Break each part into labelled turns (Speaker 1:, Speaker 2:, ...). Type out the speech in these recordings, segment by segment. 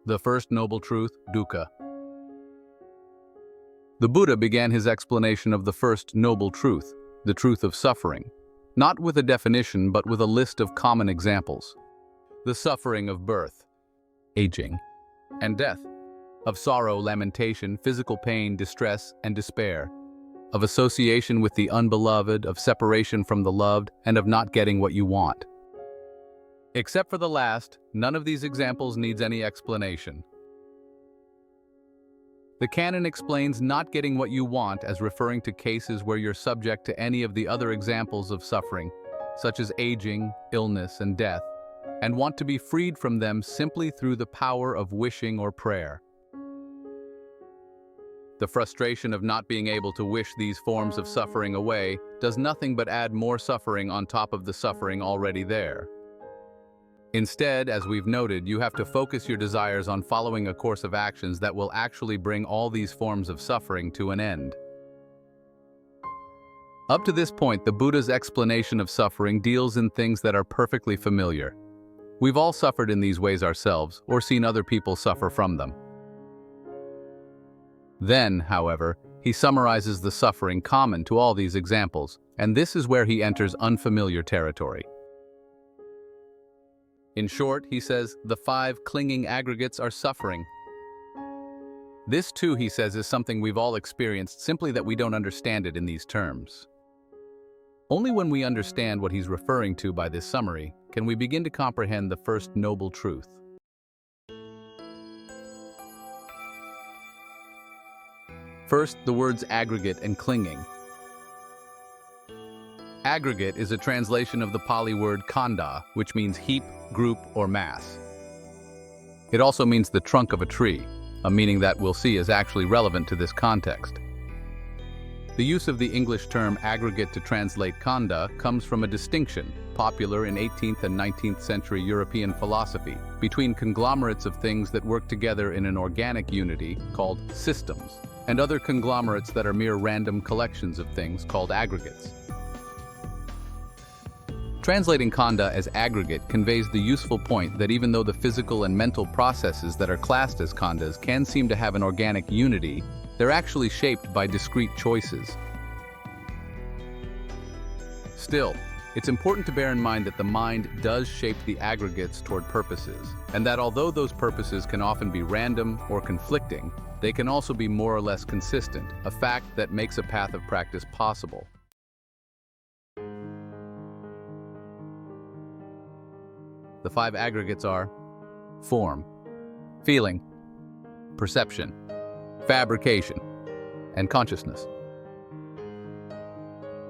Speaker 1: The first noble truth, dukkha. The Buddha began his explanation of the first noble truth, the truth of suffering, not with a definition but with a list of common examples. The suffering of birth, aging, and death, of sorrow, lamentation, physical pain, distress, and despair, of association with the unbeloved, of separation from the loved, and of not getting what you want. Except for the last, none of these examples needs any explanation. The canon explains not getting what you want as referring to cases where you're subject to any of the other examples of suffering, such as aging, illness, and death, and want to be freed from them simply through the power of wishing or prayer. The frustration of not being able to wish these forms of suffering away does nothing but add more suffering on top of the suffering already there. Instead, as we've noted, you have to focus your desires on following a course of actions that will actually bring all these forms of suffering to an end. Up to this point, the Buddha's explanation of suffering deals in things that are perfectly familiar. We've all suffered in these ways ourselves, or seen other people suffer from them. Then, however, he summarizes the suffering common to all these examples, and this is where he enters unfamiliar territory. In short, he says, the 5 clinging aggregates are suffering. This too, he says, is something we've all experienced, simply that we don't understand it in these terms. Only when we understand what he's referring to by this summary can we begin to comprehend the first noble truth. First, the words aggregate and clinging. Aggregate is a translation of the Pali word khanda, which means heap, group, or mass. It also means the trunk of a tree, a meaning that we'll see is actually relevant to this context. The use of the English term aggregate to translate khanda comes from a distinction, popular in 18th and 19th century European philosophy, between conglomerates of things that work together in an organic unity, called systems, and other conglomerates that are mere random collections of things called aggregates. Translating khanda as aggregate conveys the useful point that even though the physical and mental processes that are classed as khandas can seem to have an organic unity, they're actually shaped by discrete choices. Still, it's important to bear in mind that the mind does shape the aggregates toward purposes, and that although those purposes can often be random or conflicting, they can also be more or less consistent, a fact that makes a path of practice possible. The 5 aggregates are form, feeling, perception, fabrication, and consciousness.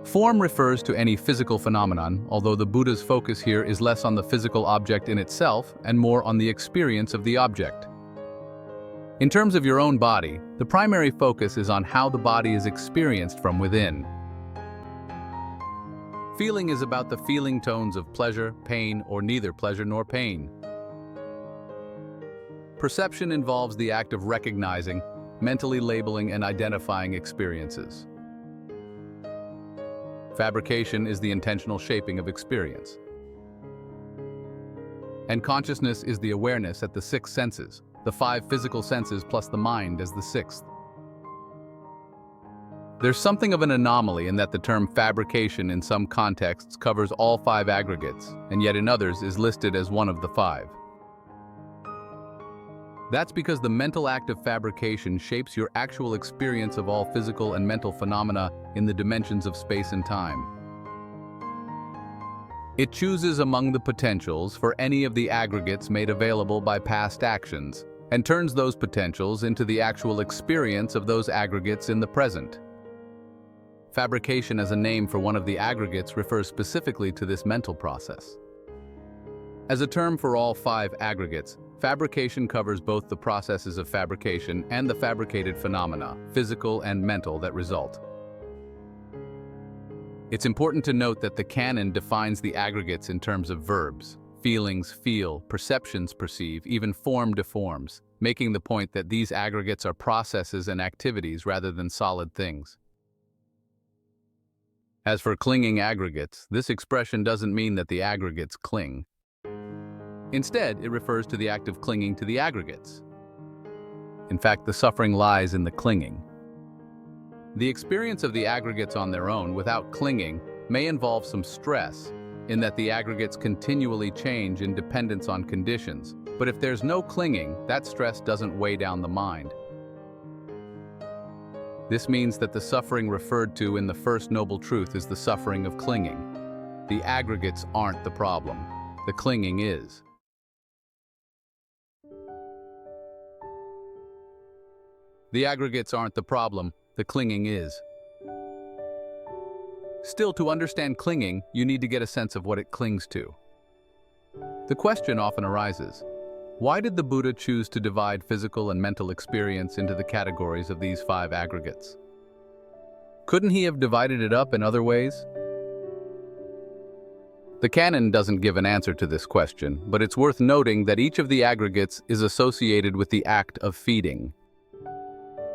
Speaker 1: Form refers to any physical phenomenon, although the Buddha's focus here is less on the physical object in itself and more on the experience of the object. In terms of your own body, the primary focus is on how the body is experienced from within. Feeling is about the feeling tones of pleasure, pain, or neither pleasure nor pain. Perception involves the act of recognizing, mentally labeling, and identifying experiences. Fabrication is the intentional shaping of experience. And consciousness is the awareness at the 6 senses, the 5 physical senses plus the mind as the 6th. There's something of an anomaly in that the term fabrication in some contexts covers all 5 aggregates, and yet in others is listed as one of the 5. That's because the mental act of fabrication shapes your actual experience of all physical and mental phenomena in the dimensions of space and time. It chooses among the potentials for any of the aggregates made available by past actions, and turns those potentials into the actual experience of those aggregates in the present. Fabrication as a name for one of the aggregates refers specifically to this mental process. As a term for all 5 aggregates, fabrication covers both the processes of fabrication and the fabricated phenomena, physical and mental, that result. It's important to note that the canon defines the aggregates in terms of verbs. Feelings feel, perceptions perceive, even form deforms, making the point that these aggregates are processes and activities rather than solid things. As for clinging aggregates, this expression doesn't mean that the aggregates cling. Instead, it refers to the act of clinging to the aggregates, In fact, the suffering lies in the clinging. The experience of the aggregates on their own, without clinging, may involve some stress, in that the aggregates continually change in dependence on conditions. But if there's no clinging, that stress doesn't weigh down the mind. This means that the suffering referred to in the First Noble Truth is the suffering of clinging. The aggregates aren't the problem. The clinging is. The aggregates aren't the problem. The clinging is. Still, to understand clinging, you need to get a sense of what it clings to. The question often arises, why did the Buddha choose to divide physical and mental experience into the categories of these 5 aggregates? Couldn't he have divided it up in other ways? The canon doesn't give an answer to this question, but it's worth noting that each of the aggregates is associated with the act of feeding.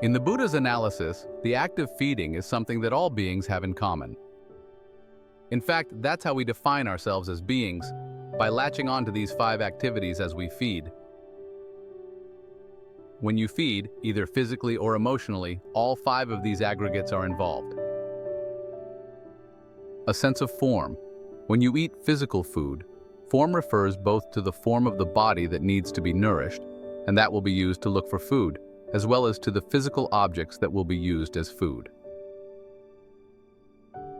Speaker 1: In the Buddha's analysis, the act of feeding is something that all beings have in common. In fact, that's how we define ourselves as beings, by latching on to these 5 activities as we feed. When you feed, either physically or emotionally, all 5 of these aggregates are involved. A sense of form. When you eat physical food, form refers both to the form of the body that needs to be nourished, and that will be used to look for food, as well as to the physical objects that will be used as food.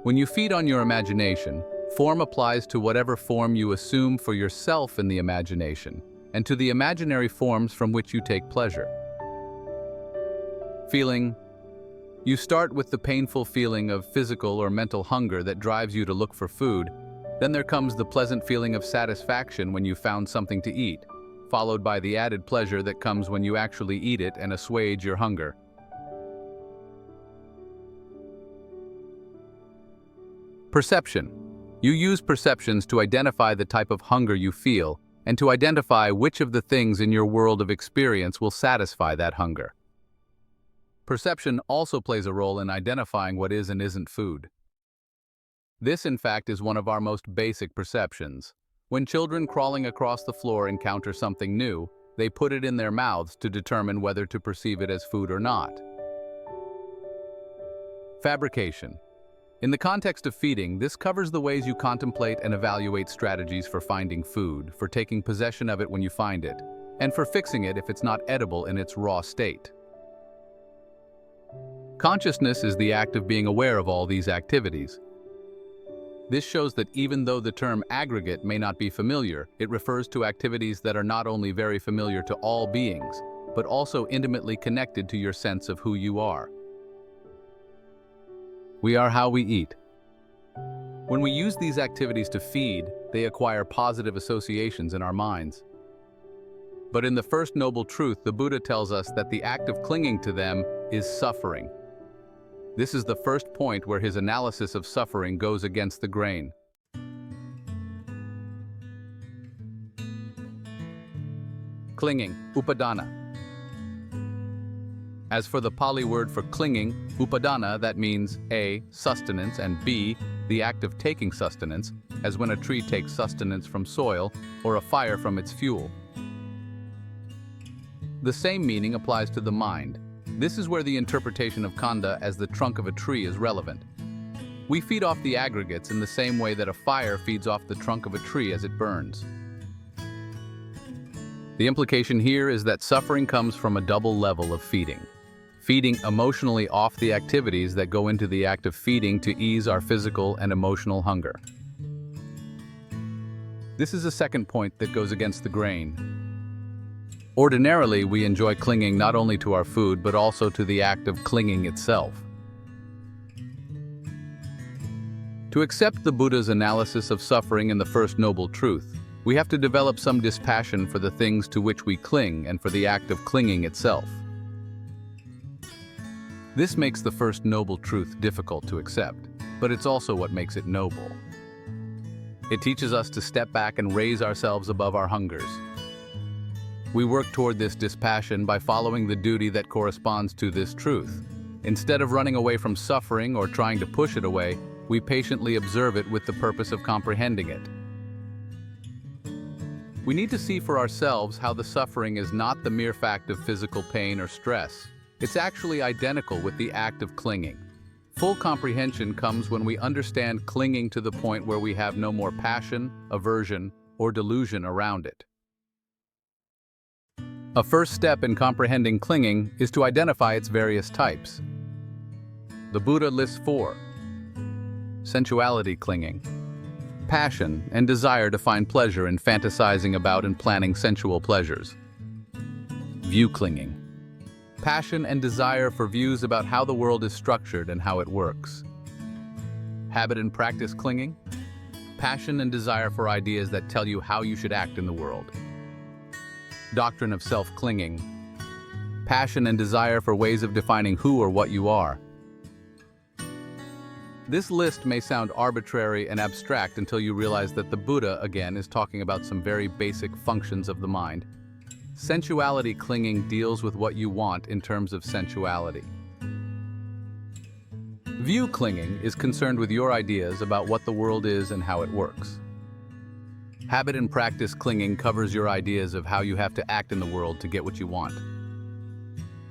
Speaker 1: When you feed on your imagination, form applies to whatever form you assume for yourself in the imagination, and to the imaginary forms from which you take pleasure. Feeling. You start with the painful feeling of physical or mental hunger that drives you to look for food. Then there comes the pleasant feeling of satisfaction when you found something to eat, followed by the added pleasure that comes when you actually eat it and assuage your hunger. Perception. You use perceptions to identify the type of hunger you feel and to identify which of the things in your world of experience will satisfy that hunger. Perception also plays a role in identifying what is and isn't food. This, in fact, is one of our most basic perceptions. When children crawling across the floor encounter something new, they put it in their mouths to determine whether to perceive it as food or not. Fabrication. In the context of feeding, this covers the ways you contemplate and evaluate strategies for finding food, for taking possession of it when you find it, and for fixing it if it's not edible in its raw state. Consciousness is the act of being aware of all these activities. This shows that even though the term aggregate may not be familiar, it refers to activities that are not only very familiar to all beings, but also intimately connected to your sense of who you are. We are how we eat. When we use these activities to feed, they acquire positive associations in our minds. But in the First Noble Truth, the Buddha tells us that the act of clinging to them is suffering. This is the first point where his analysis of suffering goes against the grain. Clinging, upadana. As for the Pali word for clinging, upadana, that means A, sustenance, and B, the act of taking sustenance, as when a tree takes sustenance from soil or a fire from its fuel. The same meaning applies to the mind. This is where the interpretation of khandha as the trunk of a tree is relevant. We feed off the aggregates in the same way that a fire feeds off the trunk of a tree as it burns. The implication here is that suffering comes from a double level of feeding. Feeding emotionally off the activities that go into the act of feeding to ease our physical and emotional hunger. This is a second point that goes against the grain. Ordinarily, we enjoy clinging not only to our food, but also to the act of clinging itself. To accept the Buddha's analysis of suffering in the First Noble Truth, we have to develop some dispassion for the things to which we cling and for the act of clinging itself. This makes the First Noble Truth difficult to accept, but it's also what makes it noble. It teaches us to step back and raise ourselves above our hungers. We work toward this dispassion by following the duty that corresponds to this truth. Instead of running away from suffering or trying to push it away, we patiently observe it with the purpose of comprehending it. We need to see for ourselves how the suffering is not the mere fact of physical pain or stress. It's actually identical with the act of clinging. Full comprehension comes when we understand clinging to the point where we have no more passion, aversion, or delusion around it. A first step in comprehending clinging is to identify its various types. The Buddha lists 4. Sensuality clinging. Passion and desire to find pleasure in fantasizing about and planning sensual pleasures. View clinging. Passion and desire for views about how the world is structured and how it works. Habit and practice clinging. Passion and desire for ideas that tell you how you should act in the world. Doctrine of self-clinging. Passion and desire for ways of defining who or what you are. This list may sound arbitrary and abstract until you realize that the Buddha, again, is talking about some very basic functions of the mind. Sensuality clinging deals with what you want in terms of sensuality. View clinging is concerned with your ideas about what the world is and how it works. Habit and practice clinging covers your ideas of how you have to act in the world to get what you want.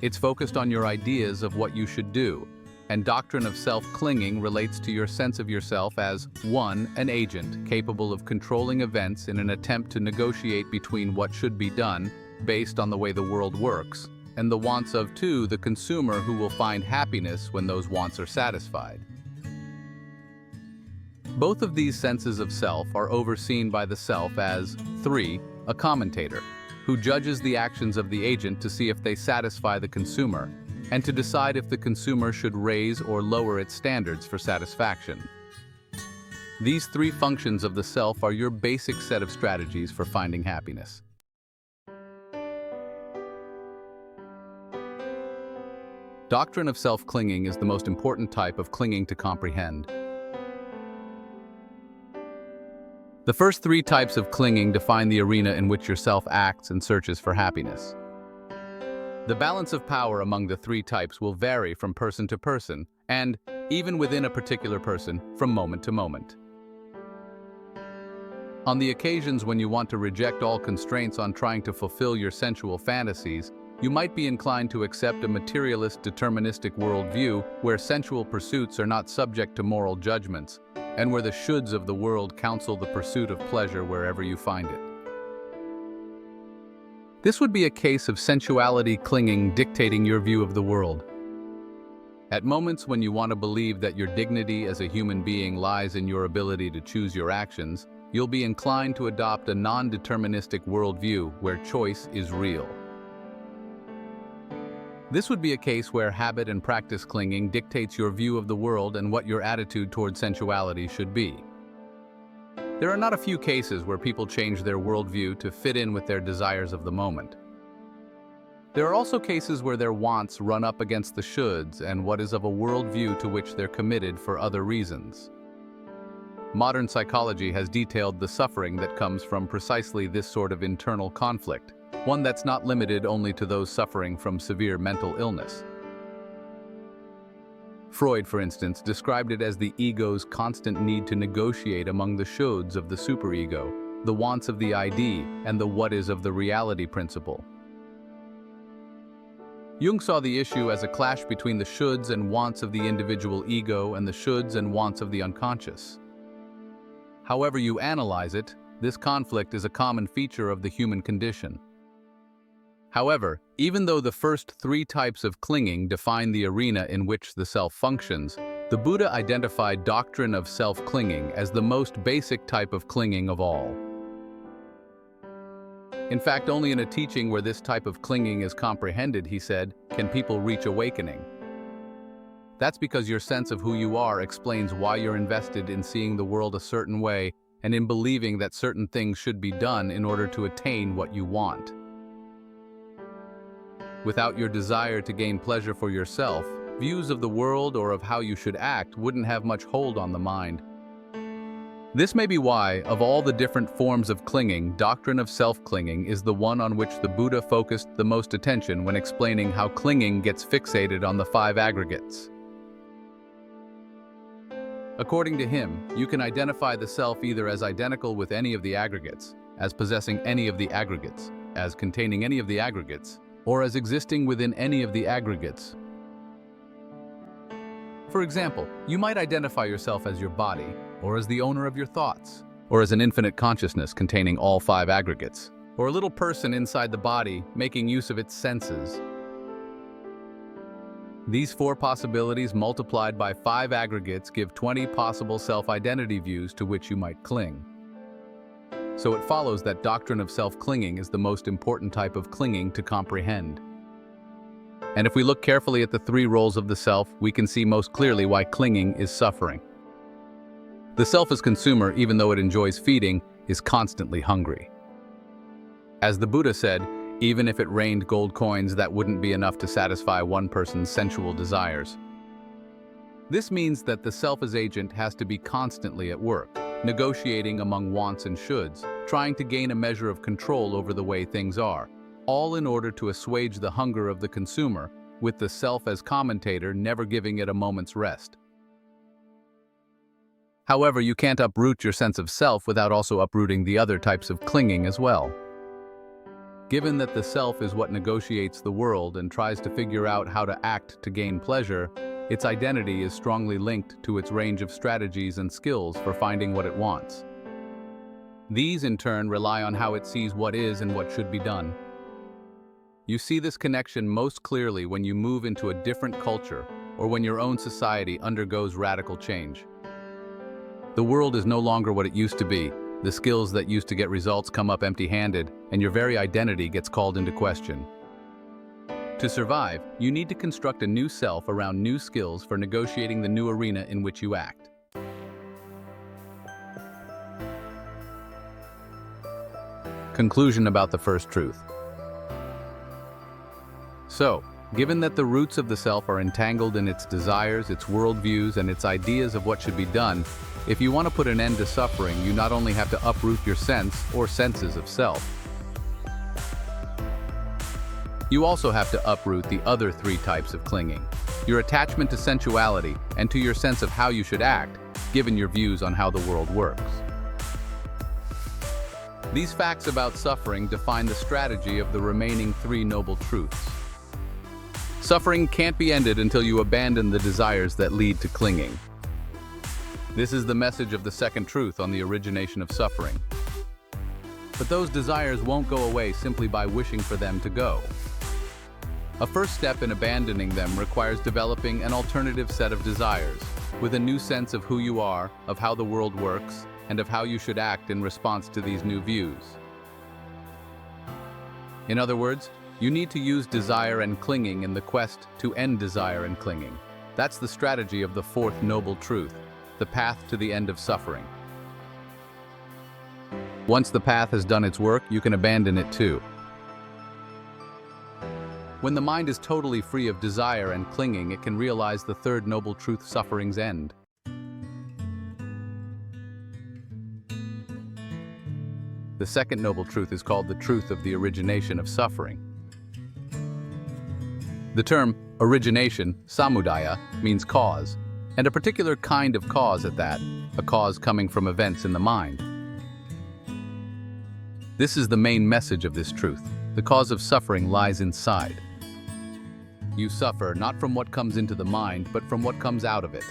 Speaker 1: It's focused on your ideas of what you should do, and doctrine of self-clinging relates to your sense of yourself as 1. An agent capable of controlling events in an attempt to negotiate between what should be done based on the way the world works, and the wants of 2. The consumer who will find happiness when those wants are satisfied. Both of these senses of self are overseen by the self as 3. A commentator, who judges the actions of the agent to see if they satisfy the consumer, and to decide if the consumer should raise or lower its standards for satisfaction. These 3 functions of the self are your basic set of strategies for finding happiness. Doctrine of self-clinging is the most important type of clinging to comprehend. The first 3 types of clinging define the arena in which your self acts and searches for happiness. The balance of power among the 3 types will vary from person to person, and, even within a particular person, from moment to moment. On the occasions when you want to reject all constraints on trying to fulfill your sensual fantasies, you might be inclined to accept a materialist, deterministic worldview where sensual pursuits are not subject to moral judgments, and where the shoulds of the world counsel the pursuit of pleasure wherever you find it. This would be a case of sensuality clinging dictating your view of the world. At moments when you want to believe that your dignity as a human being lies in your ability to choose your actions, you'll be inclined to adopt a non-deterministic worldview where choice is real. This would be a case where habit and practice clinging dictates your view of the world and what your attitude toward sensuality should be. There are not a few cases where people change their worldview to fit in with their desires of the moment. There are also cases where their wants run up against the shoulds and what is of a worldview to which they're committed for other reasons. Modern psychology has detailed the suffering that comes from precisely this sort of internal conflict, one that's not limited only to those suffering from severe mental illness. Freud, for instance, described it as the ego's constant need to negotiate among the shoulds of the superego, the wants of the ID, and the what is of the reality principle. Jung saw the issue as a clash between the shoulds and wants of the individual ego and the shoulds and wants of the unconscious. However you analyze it, this conflict is a common feature of the human condition. However, even though the first 3 types of clinging define the arena in which the self functions, the Buddha identified doctrine of self-clinging as the most basic type of clinging of all. In fact, only in a teaching where this type of clinging is comprehended, he said, can people reach awakening. That's because your sense of who you are explains why you're invested in seeing the world a certain way and in believing that certain things should be done in order to attain what you want. Without your desire to gain pleasure for yourself, views of the world or of how you should act wouldn't have much hold on the mind. This may be why, of all the different forms of clinging, doctrine of self-clinging is the one on which the Buddha focused the most attention when explaining how clinging gets fixated on the 5 aggregates. According to him, you can identify the self either as identical with any of the aggregates, as possessing any of the aggregates, as containing any of the aggregates, or as existing within any of the aggregates. For example, you might identify yourself as your body, or as the owner of your thoughts, or as an infinite consciousness containing all 5 aggregates, or a little person inside the body making use of its senses. These 4 possibilities multiplied by 5 aggregates give 20 possible self-identity views to which you might cling. So it follows that doctrine of self-clinging is the most important type of clinging to comprehend. And if we look carefully at the 3 roles of the self, we can see most clearly why clinging is suffering. The self as consumer, even though it enjoys feeding, is constantly hungry. As the Buddha said, even if it rained gold coins, that wouldn't be enough to satisfy one person's sensual desires. This means that the self as agent has to be constantly at work, negotiating among wants and shoulds, trying to gain a measure of control over the way things are, all in order to assuage the hunger of the consumer, with the self as commentator never giving it a moment's rest. However, you can't uproot your sense of self without also uprooting the other types of clinging as well. Given that the self is what negotiates the world and tries to figure out how to act to gain pleasure, its identity is strongly linked to its range of strategies and skills for finding what it wants. These, in turn, rely on how it sees what is and what should be done. You see this connection most clearly when you move into a different culture or when your own society undergoes radical change. The world is no longer what it used to be. The skills that used to get results come up empty-handed, and your very identity gets called into question. To survive, you need to construct a new self around new skills for negotiating the new arena in which you act. Conclusion about the first truth. So, given that the roots of the self are entangled in its desires, its worldviews, and its ideas of what should be done, if you want to put an end to suffering, you not only have to uproot your sense or senses of self, you also have to uproot the other 3 types of clinging: your attachment to sensuality and to your sense of how you should act, given your views on how the world works. These facts about suffering define the strategy of the remaining 3 noble truths. Suffering can't be ended until you abandon the desires that lead to clinging. This is the message of the second truth on the origination of suffering. But those desires won't go away simply by wishing for them to go. A first step in abandoning them requires developing an alternative set of desires, with a new sense of who you are, of how the world works, and of how you should act in response to these new views. In other words, you need to use desire and clinging in the quest to end desire and clinging. That's the strategy of the 4th noble truth, the path to the end of suffering. Once the path has done its work, you can abandon it too. When the mind is totally free of desire and clinging, it can realize the 3rd noble truth, suffering's end. The 2nd noble truth is called the truth of the origination of suffering. The term origination, Samudaya, means cause, and a particular kind of cause at that, a cause coming from events in the mind. This is the main message of this truth. The cause of suffering lies inside. You suffer not from what comes into the mind, but from what comes out of it.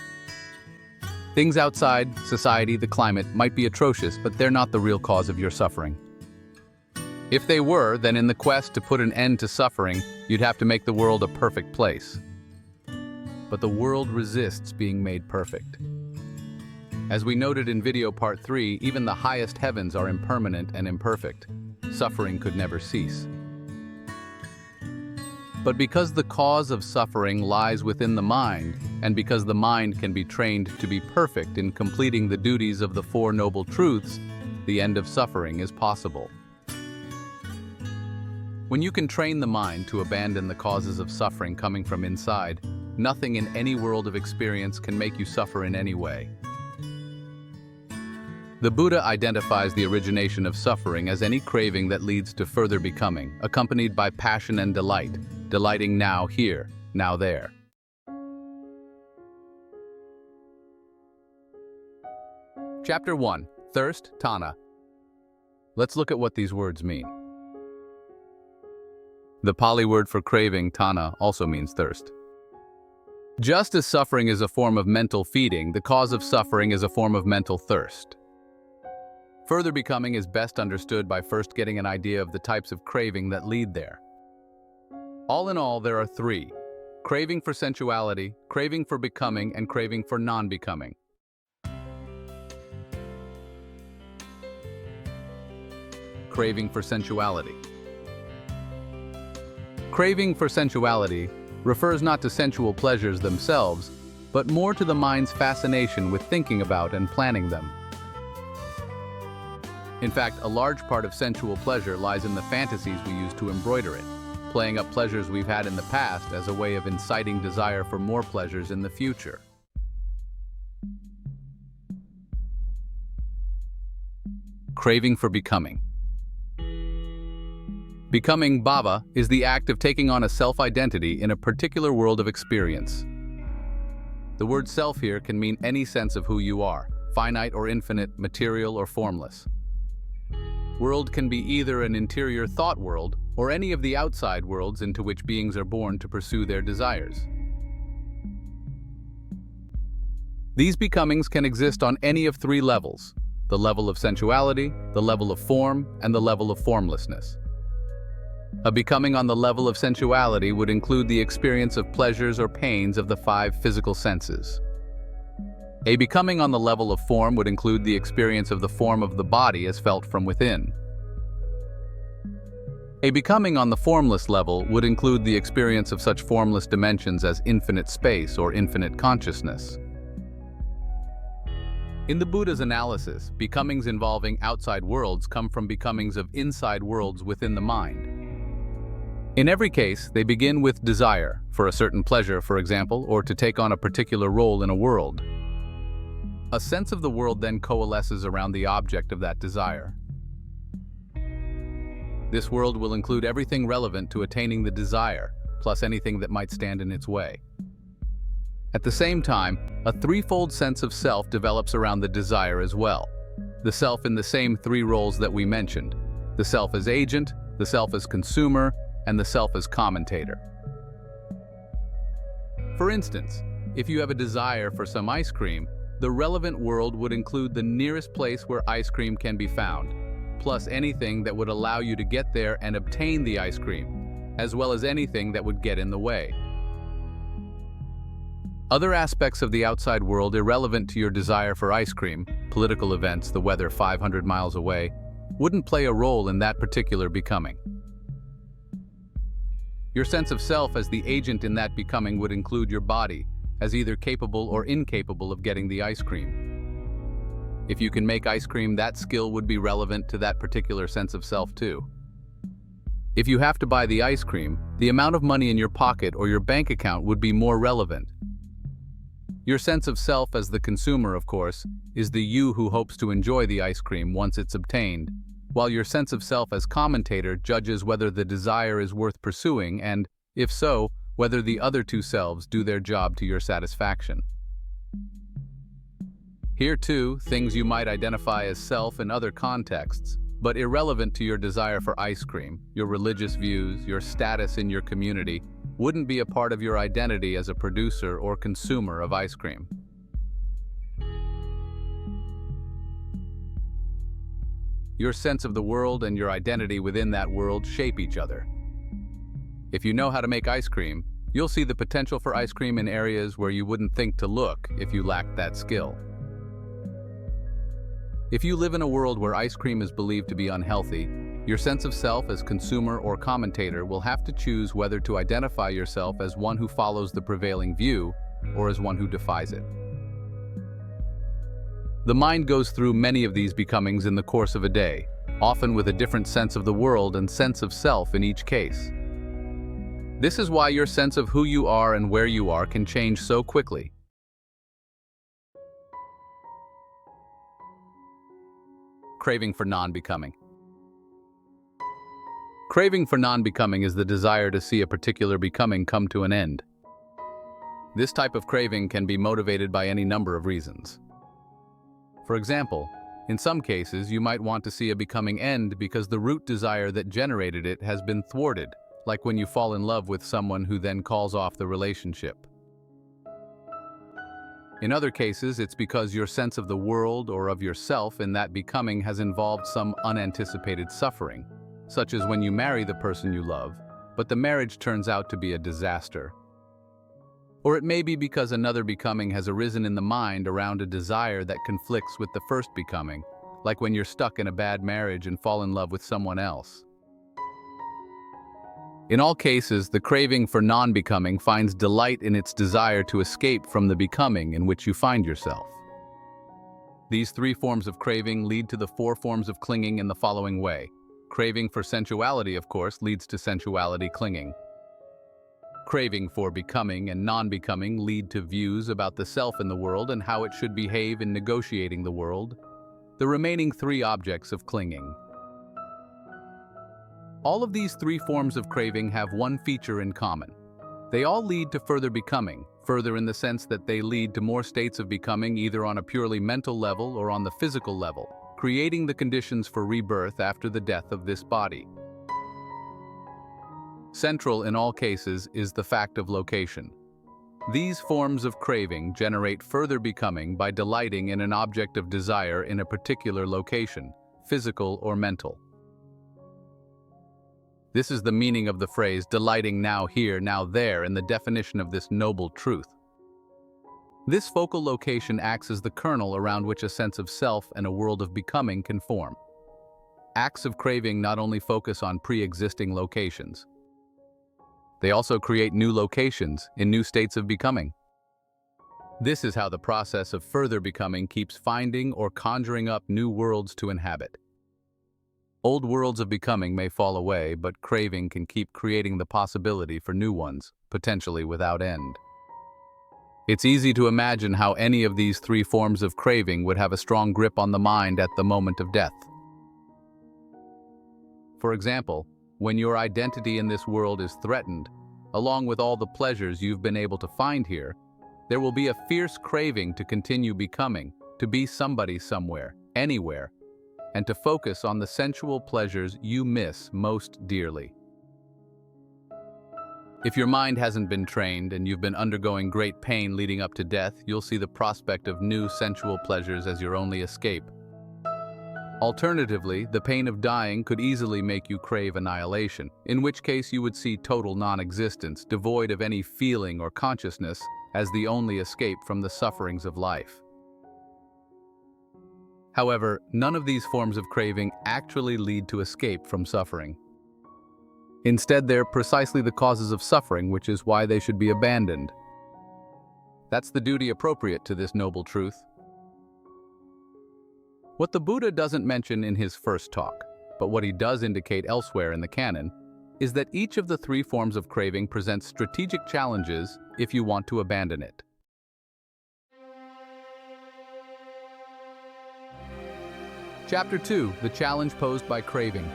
Speaker 1: Things outside, society, the climate, might be atrocious, but they're not the real cause of your suffering. If they were, then in the quest to put an end to suffering, you'd have to make the world a perfect place. But the world resists being made perfect. As we noted in video part 3, even the highest heavens are impermanent and imperfect. Suffering could never cease. But because the cause of suffering lies within the mind, and because the mind can be trained to be perfect in completing the duties of the 4 noble truths, the end of suffering is possible. When you can train the mind to abandon the causes of suffering coming from inside, nothing in any world of experience can make you suffer in any way. The Buddha identifies the origination of suffering as any craving that leads to further becoming, accompanied by passion and delight, delighting now here, now there. Chapter 1. Thirst, Tanha. Let's look at what these words mean. The Pali word for craving, tanha, also means thirst. Just as suffering is a form of mental feeding, the cause of suffering is a form of mental thirst. Further becoming is best understood by first getting an idea of the types of craving that lead there. All in all, there are three: craving for sensuality, craving for becoming, and craving for non-becoming. Craving for sensuality. Craving for sensuality refers not to sensual pleasures themselves, but more to the mind's fascination with thinking about and planning them. In fact, a large part of sensual pleasure lies in the fantasies we use to embroider it, playing up pleasures we've had in the past as a way of inciting desire for more pleasures in the future. Craving for becoming. Becoming, bhava, is the act of taking on a self-identity in a particular world of experience. The word self here can mean any sense of who you are, finite or infinite, material or formless. World can be either an interior thought world or any of the outside worlds into which beings are born to pursue their desires. These becomings can exist on any of three levels: the level of sensuality, the level of form, and the level of formlessness. A becoming on the level of sensuality would include the experience of pleasures or pains of the five physical senses. A becoming on the level of form would include the experience of the form of the body as felt from within. A becoming on the formless level would include the experience of such formless dimensions as infinite space or infinite consciousness. In the Buddha's analysis, becomings involving outside worlds come from becomings of inside worlds within the mind. In every case, they begin with desire, for a certain pleasure, for example, or to take on a particular role in a world. A sense of the world then coalesces around the object of that desire. This world will include everything relevant to attaining the desire, plus anything that might stand in its way. At the same time, a threefold sense of self develops around the desire as well. The self in the same three roles that we mentioned: the self as agent, the self as consumer, and the self as commentator. For instance, if you have a desire for some ice cream, the relevant world would include the nearest place where ice cream can be found, plus anything that would allow you to get there and obtain the ice cream, as well as anything that would get in the way. Other aspects of the outside world irrelevant to your desire for ice cream, political events, the weather 500 miles away, wouldn't play a role in that particular becoming. Your sense of self as the agent in that becoming would include your body, as either capable or incapable of getting the ice cream. If you can make ice cream, that skill would be relevant to that particular sense of self too. If you have to buy the ice cream, the amount of money in your pocket or your bank account would be more relevant. Your sense of self as the consumer, of course, is the you who hopes to enjoy the ice cream once it's obtained, while your sense of self as commentator judges whether the desire is worth pursuing and, if so, whether the other two selves do their job to your satisfaction. Here too, things you might identify as self in other contexts, but irrelevant to your desire for ice cream, your religious views, your status in your community, wouldn't be a part of your identity as a producer or consumer of ice cream. Your sense of the world and your identity within that world shape each other. If you know how to make ice cream, you'll see the potential for ice cream in areas where you wouldn't think to look if you lacked that skill. If you live in a world where ice cream is believed to be unhealthy, your sense of self as consumer or commentator will have to choose whether to identify yourself as one who follows the prevailing view or as one who defies it. The mind goes through many of these becomings in the course of a day, often with a different sense of the world and sense of self in each case. This is why your sense of who you are and where you are can change so quickly. Craving for non-becoming. Craving for non-becoming is the desire to see a particular becoming come to an end. This type of craving can be motivated by any number of reasons. For example, In some cases, you might want to see a becoming end because the root desire that generated it has been thwarted, like when you fall in love with someone who then calls off the relationship. In other cases, it's because your sense of the world or of yourself in that becoming has involved some unanticipated suffering, such as when you marry the person you love, but the marriage turns out to be a disaster. Or it may be because another becoming has arisen in the mind around a desire that conflicts with the first becoming, like when you're stuck in a bad marriage and fall in love with someone else. In all cases, the craving for non-becoming finds delight in its desire to escape from the becoming in which you find yourself. These three forms of craving lead to the four forms of clinging in the following way. Craving for sensuality, of course, leads to sensuality clinging. Craving for becoming and non-becoming lead to views about the self in the world and how it should behave in negotiating the world. The remaining three objects of clinging. All of these three forms of craving have one feature in common. They all lead to further becoming, further in the sense that they lead to more states of becoming either on a purely mental level or on the physical level, creating the conditions for rebirth after the death of this body. Central in all cases is the fact of location. These forms of craving generate further becoming by delighting in an object of desire in a particular location, physical or mental. This is the meaning of the phrase delighting now here, now there in the definition of this noble truth. This focal location acts as the kernel around which a sense of self and a world of becoming can form. Acts of craving not only focus on pre-existing locations, they also create new locations in new states of becoming. This is how the process of further becoming keeps finding or conjuring up new worlds to inhabit. Old worlds of becoming may fall away, but craving can keep creating the possibility for new ones, potentially without end. It's easy to imagine how any of these three forms of craving would have a strong grip on the mind at the moment of death. For example, when your identity in this world is threatened, along with all the pleasures you've been able to find here, there will be a fierce craving to continue becoming, to be somebody somewhere, anywhere, and to focus on the sensual pleasures you miss most dearly. If your mind hasn't been trained and you've been undergoing great pain leading up to death, you'll see the prospect of new sensual pleasures as your only escape. Alternatively, the pain of dying could easily make you crave annihilation, in which case you would see total non-existence, devoid of any feeling or consciousness, as the only escape from the sufferings of life. However, none of these forms of craving actually lead to escape from suffering. Instead, they're precisely the causes of suffering, which is why they should be abandoned. That's the duty appropriate to this noble truth. What the Buddha doesn't mention in his first talk, but what he does indicate elsewhere in the canon, is that each of the three forms of craving presents strategic challenges if you want to abandon it. Chapter 2, the challenge posed by craving.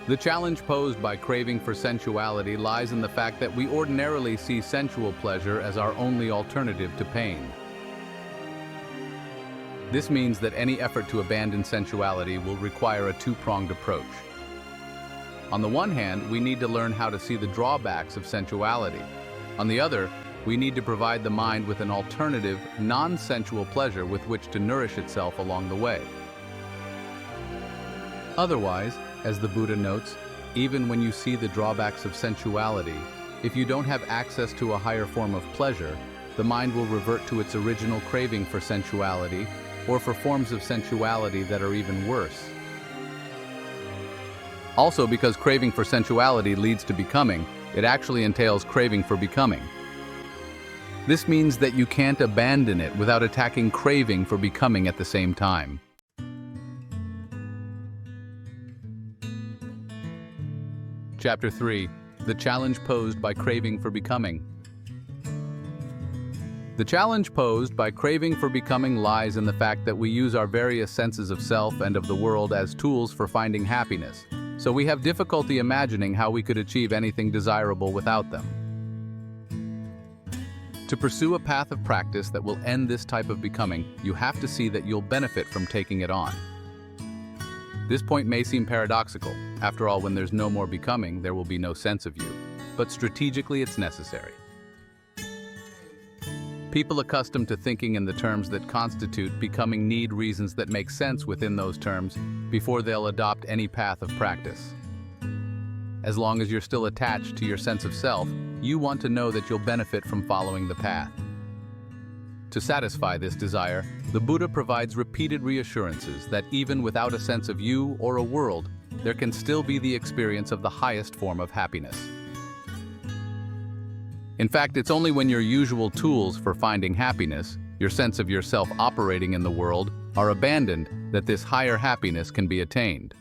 Speaker 1: The challenge posed by craving for sensuality lies in the fact that we ordinarily see sensual pleasure as our only alternative to pain. This means that any effort to abandon sensuality will require a two-pronged approach. On the one hand, we need to learn how to see the drawbacks of sensuality. On the other, we need to provide the mind with an alternative, non-sensual pleasure with which to nourish itself along the way. Otherwise, as the Buddha notes, even when you see the drawbacks of sensuality, if you don't have access to a higher form of pleasure, the mind will revert to its original craving for sensuality, or for forms of sensuality that are even worse. Also, because craving for sensuality leads to becoming, it actually entails craving for becoming. This means that you can't abandon it without attacking craving for becoming at the same time. Chapter 3, the challenge posed by craving for becoming. The challenge posed by craving for becoming lies in the fact that we use our various senses of self and of the world as tools for finding happiness, so we have difficulty imagining how we could achieve anything desirable without them. To To pursue a path of practice that will end this type of becoming, you have to see that you'll benefit from taking it on. This point may seem paradoxical. After all, when there's no more becoming, there will be no sense of you. But strategically, it's necessary. People accustomed to thinking in the terms that constitute becoming need reasons that make sense within those terms before they'll adopt any path of practice. As long as you're still attached to your sense of self, you want to know that you'll benefit from following the path. To satisfy this desire, the Buddha provides repeated reassurances that even without a sense of you or a world, there can still be the experience of the highest form of happiness. In fact, it's only when your usual tools for finding happiness, your sense of yourself operating in the world, are abandoned that this higher happiness can be attained.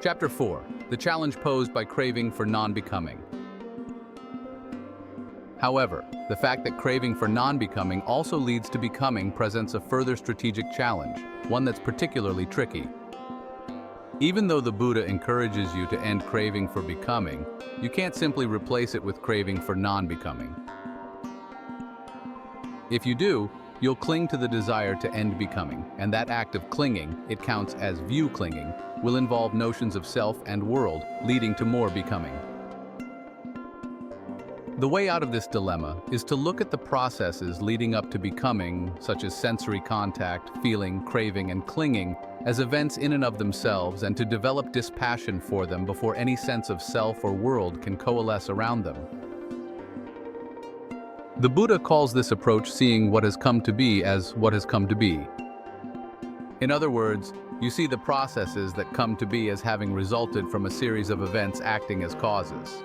Speaker 1: Chapter 4. The challenge posed by craving for non-becoming. However, the fact that craving for non-becoming also leads to becoming presents a further strategic challenge, one that's particularly tricky. Even though the Buddha encourages you to end craving for becoming, you can't simply replace it with craving for non-becoming. If you do, you'll cling to the desire to end becoming, and that act of clinging, it counts as view clinging, will involve notions of self and world, leading to more becoming. The way out of this dilemma is to look at the processes leading up to becoming, such as sensory contact, feeling, craving, and clinging, as events in and of themselves, and to develop dispassion for them before any sense of self or world can coalesce around them. The Buddha calls this approach seeing what has come to be as what has come to be. In other words, you see the processes that come to be as having resulted from a series of events acting as causes.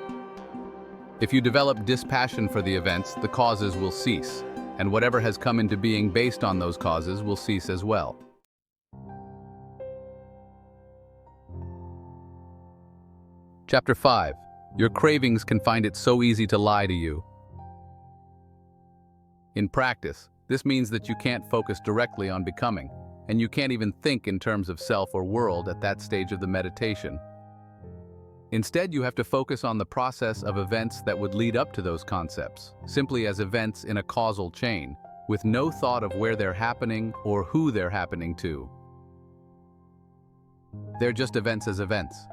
Speaker 1: If you develop dispassion for the events, the causes will cease, and whatever has come into being based on those causes will cease as well. Chapter 5. Your cravings can find it so easy to lie to you. In practice, this means that you can't focus directly on becoming, and you can't even think in terms of self or world at that stage of the meditation. Instead, you have to focus on the process of events that would lead up to those concepts, simply as events in a causal chain, with no thought of where they're happening or who they're happening to. They're just events as events.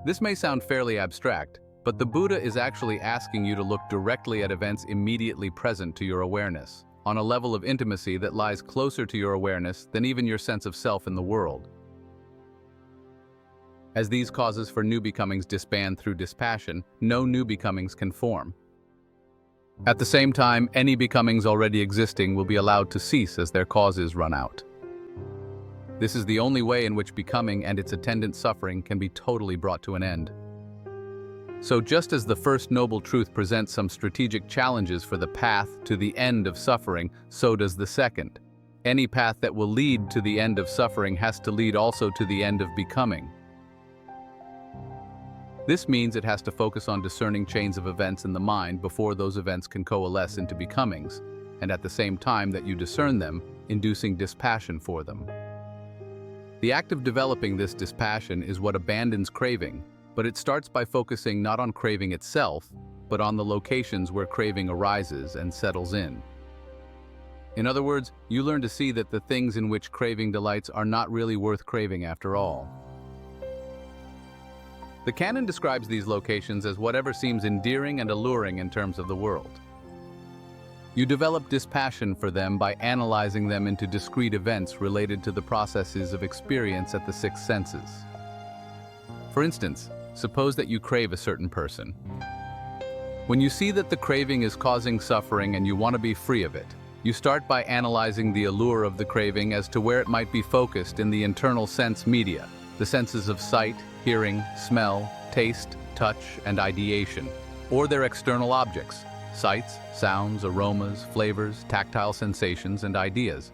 Speaker 1: This may sound fairly abstract, but the Buddha is actually asking you to look directly at events immediately present to your awareness, on a level of intimacy that lies closer to your awareness than even your sense of self in the world. As these causes for new becomings disband through dispassion, no new becomings can form. At the same time, any becomings already existing will be allowed to cease as their causes run out. This is the only way in which becoming and its attendant suffering can be totally brought to an end. So just as the first noble truth presents some strategic challenges for the path to the end of suffering, so does the second. Any path that will lead to the end of suffering has to lead also to the end of becoming. This means it has to focus on discerning chains of events in the mind before those events can coalesce into becomings, and at the same time that you discern them, inducing dispassion for them. The act of developing this dispassion is what abandons craving, but it starts by focusing not on craving itself, but on the locations where craving arises and settles in. In other words, you learn to see that the things in which craving delights are not really worth craving after all. The canon describes these locations as whatever seems endearing and alluring in terms of the world. You develop dispassion for them by analyzing them into discrete events related to the processes of experience at the six senses. For instance, suppose that you crave a certain person. When you see that the craving is causing suffering and you want to be free of it, you start by analyzing the allure of the craving as to where it might be focused in the internal sense media, the senses of sight, hearing, smell, taste, touch, and ideation, or their external objects, sights, sounds, aromas, flavors, tactile sensations, and ideas.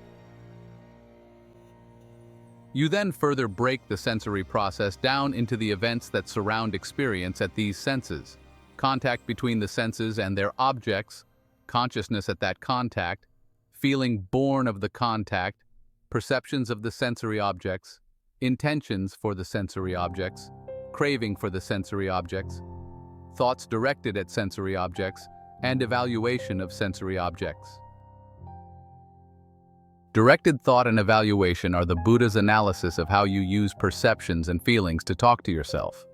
Speaker 1: You then further break the sensory process down into the events that surround experience at these senses, contact between the senses and their objects, consciousness at that contact, feeling born of the contact, perceptions of the sensory objects, intentions for the sensory objects, craving for the sensory objects, thoughts directed at sensory objects, and evaluation of sensory objects. Directed thought and evaluation are the Buddha's analysis of how you use perceptions and feelings to talk to yourself.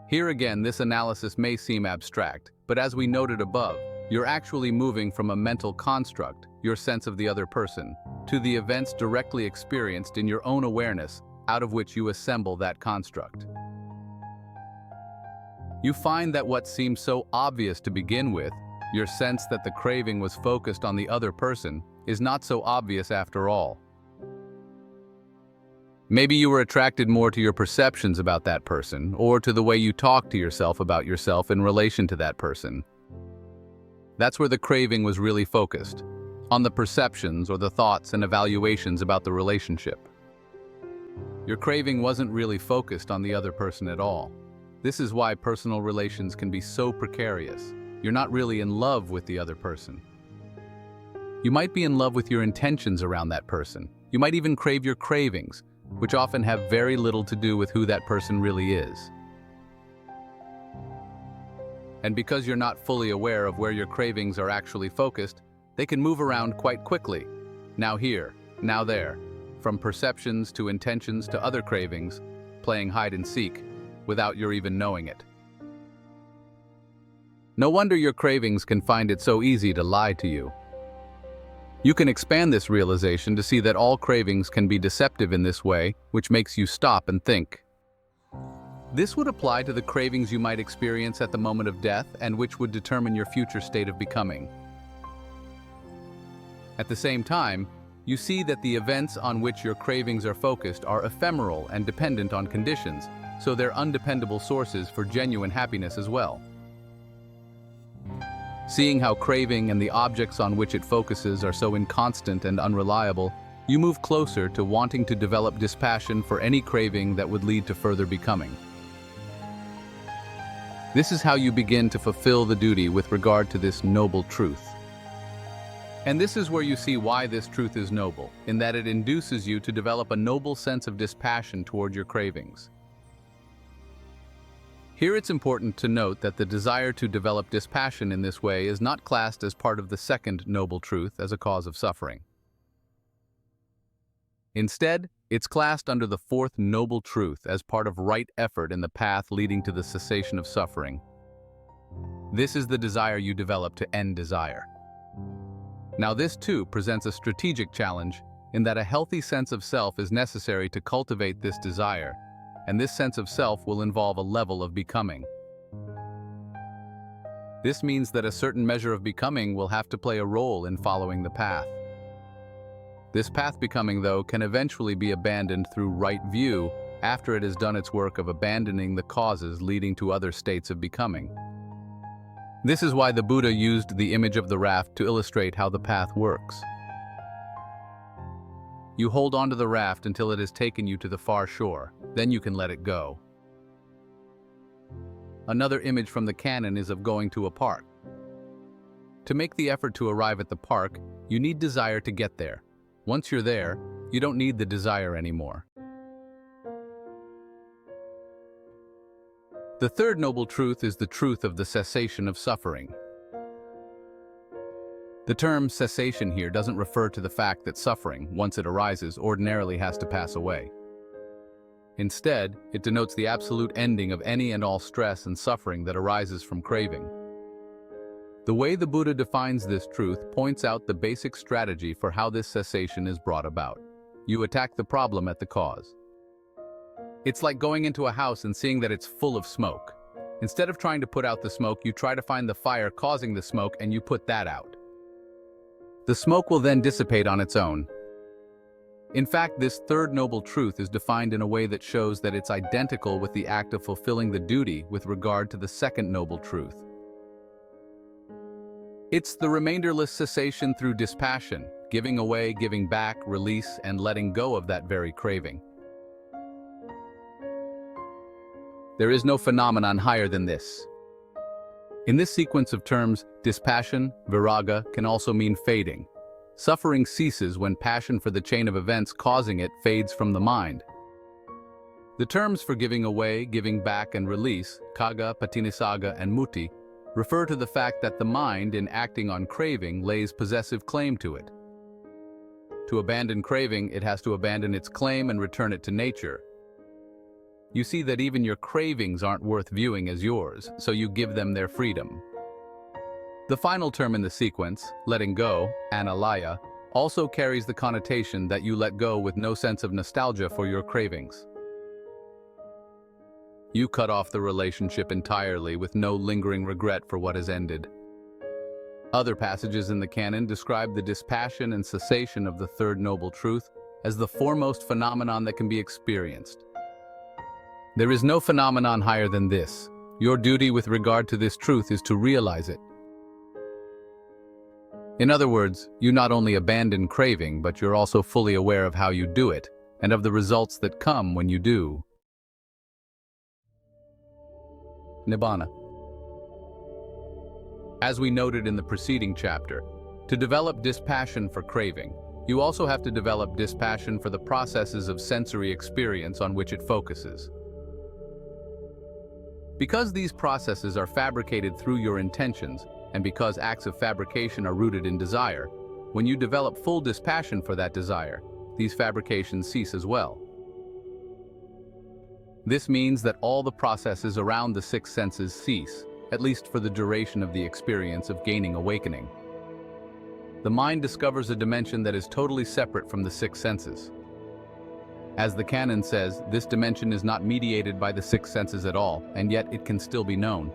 Speaker 1: Here again, this analysis may seem abstract, but as we noted above, you're actually moving from a mental construct, your sense of the other person, to the events directly experienced in your own awareness, out of which you assemble that construct. You find that what seems so obvious to begin with, your sense that the craving was focused on the other person, is not so obvious after all. Maybe you were attracted more to your perceptions about that person, or to the way you talk to yourself about yourself in relation to that person. That's where the craving was really focused, on the perceptions or the thoughts and evaluations about the relationship. Your craving wasn't really focused on the other person at all. This is why personal relations can be so precarious. You're not really in love with the other person. You might be in love with your intentions around that person. You might even crave your cravings, which often have very little to do with who that person really is. And because you're not fully aware of where your cravings are actually focused, they can move around quite quickly. Now here, now there, from perceptions to intentions to other cravings, playing hide and seek, without your even knowing it. No wonder your cravings can find it so easy to lie to you. You can expand this realization to see that all cravings can be deceptive in this way, which makes you stop and think. This would apply to the cravings you might experience at the moment of death and which would determine your future state of becoming. At the same time, you see that the events on which your cravings are focused are ephemeral and dependent on conditions, so they're undependable sources for genuine happiness as well. Seeing how craving and the objects on which it focuses are so inconstant and unreliable, you move closer to wanting to develop dispassion for any craving that would lead to further becoming. This is how you begin to fulfill the duty with regard to this noble truth. And this is where you see why this truth is noble, in that it induces you to develop a noble sense of dispassion toward your cravings. Here it's important to note that the desire to develop dispassion in this way is not classed as part of the second noble truth as a cause of suffering. Instead, it's classed under the fourth noble truth as part of right effort in the path leading to the cessation of suffering. This is the desire you develop to end desire. Now this too presents a strategic challenge in that a healthy sense of self is necessary to cultivate this desire, and this sense of self will involve a level of becoming. This means that a certain measure of becoming will have to play a role in following the path. This path becoming, though, can eventually be abandoned through right view after it has done its work of abandoning the causes leading to other states of becoming. This is why the Buddha used the image of the raft to illustrate how the path works. You hold onto the raft until it has taken you to the far shore, then you can let it go. Another image from the canon is of going to a park. To make the effort to arrive at the park, you need desire to get there. Once you're there, you don't need the desire anymore. The third noble truth is the truth of the cessation of suffering. The term cessation here doesn't refer to the fact that suffering, once it arises, ordinarily has to pass away. Instead, it denotes the absolute ending of any and all stress and suffering that arises from craving. The way the Buddha defines this truth points out the basic strategy for how this cessation is brought about. You attack the problem at the cause. It's like going into a house and seeing that it's full of smoke. Instead of trying to put out the smoke, you try to find the fire causing the smoke and you put that out. The smoke will then dissipate on its own. In fact, this third noble truth is defined in a way that shows that it's identical with the act of fulfilling the duty with regard to the second noble truth. It's the remainderless cessation through dispassion, giving away, giving back, release, and letting go of that very craving. There is no phenomenon higher than this. In this sequence of terms, dispassion, viraga, can also mean fading. Suffering ceases when passion for the chain of events causing it fades from the mind. The terms for giving away, giving back, and release, Kagga, Patinisaga, and Muti, refer to the fact that the mind, in acting on craving, lays possessive claim to it. To abandon craving, it has to abandon its claim and return it to nature. You see that even your cravings aren't worth viewing as yours, so you give them their freedom. The final term in the sequence, letting go, analaya, also carries the connotation that you let go with no sense of nostalgia for your cravings. You cut off the relationship entirely with no lingering regret for what has ended. Other passages in the canon describe the dispassion and cessation of the third noble truth as the foremost phenomenon that can be experienced. There is no phenomenon higher than this. Your duty with regard to this truth is to realize it. In other words, you not only abandon craving, but you're also fully aware of how you do it, and of the results that come when you do. Nibbana. As we noted in the preceding chapter, to develop dispassion for craving, you also have to develop dispassion for the processes of sensory experience on which it focuses. Because these processes are fabricated through your intentions, and because acts of fabrication are rooted in desire, when you develop full dispassion for that desire, these fabrications cease as well. This means that all the processes around the six senses cease, at least for the duration of the experience of gaining awakening. The mind discovers a dimension that is totally separate from the six senses. As the canon says, this dimension is not mediated by the six senses at all, and yet it can still be known.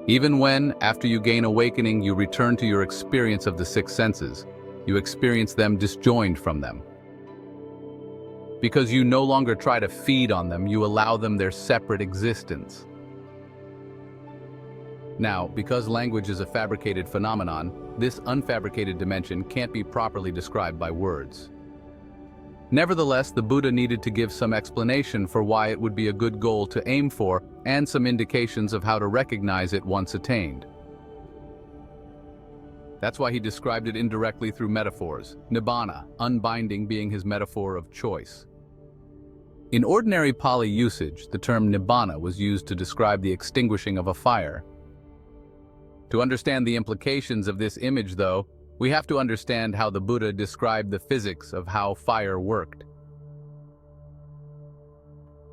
Speaker 1: Even when, after you gain awakening, you return to your experience of the six senses, you experience them disjoined from them. Because you no longer try to feed on them, you allow them their separate existence. Now, because language is a fabricated phenomenon, this unfabricated dimension can't be properly described by words. Nevertheless, the Buddha needed to give some explanation for why it would be a good goal to aim for, and some indications of how to recognize it once attained. That's why he described it indirectly through metaphors, nibbana, unbinding being his metaphor of choice. In ordinary Pali usage, the term nibbana was used to describe the extinguishing of a fire. To understand the implications of this image, though, we have to understand how the Buddha described the physics of how fire worked.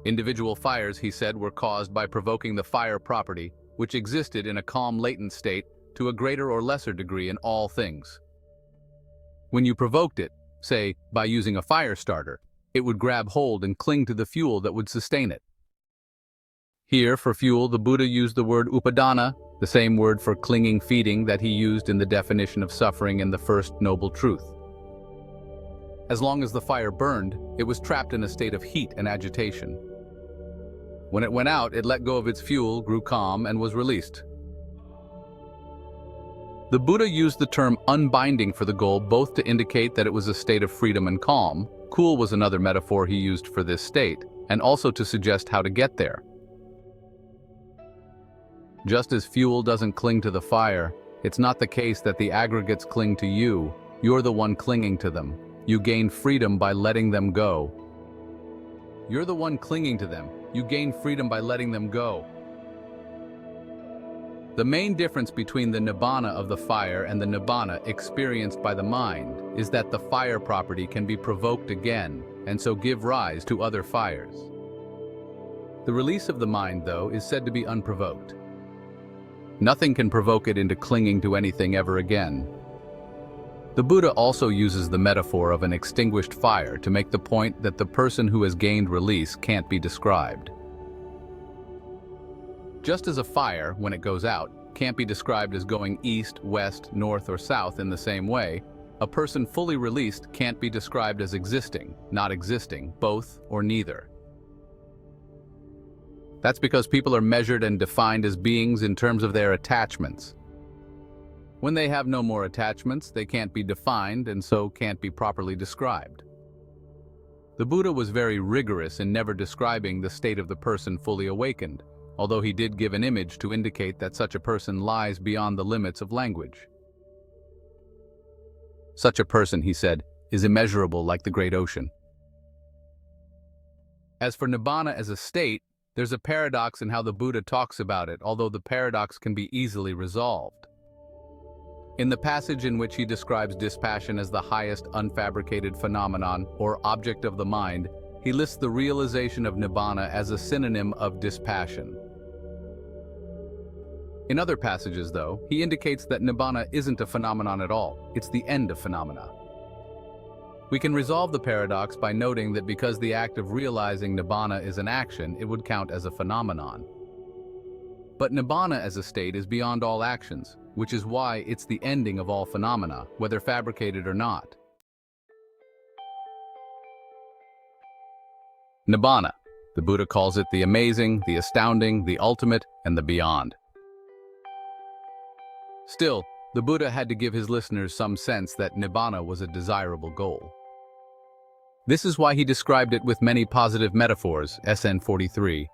Speaker 1: Individual fires, he said, were caused by provoking the fire property, which existed in a calm latent state to a greater or lesser degree in all things. When you provoked it, say, by using a fire starter, it would grab hold and cling to the fuel that would sustain it. Here, for fuel, the Buddha used the word upadana, the same word for clinging feeding that he used in the definition of suffering in the first noble truth. As long as the fire burned, it was trapped in a state of heat and agitation. When it went out, it let go of its fuel, grew calm, and was released. The Buddha used the term unbinding for the goal both to indicate that it was a state of freedom and calm, cool was another metaphor he used for this state, and also to suggest how to get there. Just as fuel doesn't cling to the fire, it's not the case that the aggregates cling to you. You're the one clinging to them. You gain freedom by letting them go. You're the one clinging to them. You gain freedom by letting them go. The main difference between the nibbana of the fire and the nibbana experienced by the mind is that the fire property can be provoked again, and so give rise to other fires. The release of the mind, though, is said to be unprovoked. Nothing can provoke it into clinging to anything ever again. The Buddha also uses the metaphor of an extinguished fire to make the point that the person who has gained release can't be described. Just as a fire, when it goes out, can't be described as going east, west, north, or south in the same way, a person fully released can't be described as existing, not existing, both, or neither. That's because people are measured and defined as beings in terms of their attachments. When they have no more attachments, they can't be defined and so can't be properly described. The Buddha was very rigorous in never describing the state of the person fully awakened, although he did give an image to indicate that such a person lies beyond the limits of language. Such a person, he said, is immeasurable like the great ocean. As for Nibbana as a state, there's a paradox in how the Buddha talks about it, although the paradox can be easily resolved. In the passage in which he describes dispassion as the highest unfabricated phenomenon or object of the mind, he lists the realization of Nibbana as a synonym of dispassion. In other passages, though, he indicates that Nibbana isn't a phenomenon at all, it's the end of phenomena. We can resolve the paradox by noting that because the act of realizing Nibbana is an action, it would count as a phenomenon. But Nibbana as a state is beyond all actions, which is why it's the ending of all phenomena, whether fabricated or not. Nibbana. The Buddha calls it the amazing, the astounding, the ultimate, and the beyond. Still, the Buddha had to give his listeners some sense that Nibbana was a desirable goal. This is why he described it with many positive metaphors, SN 43.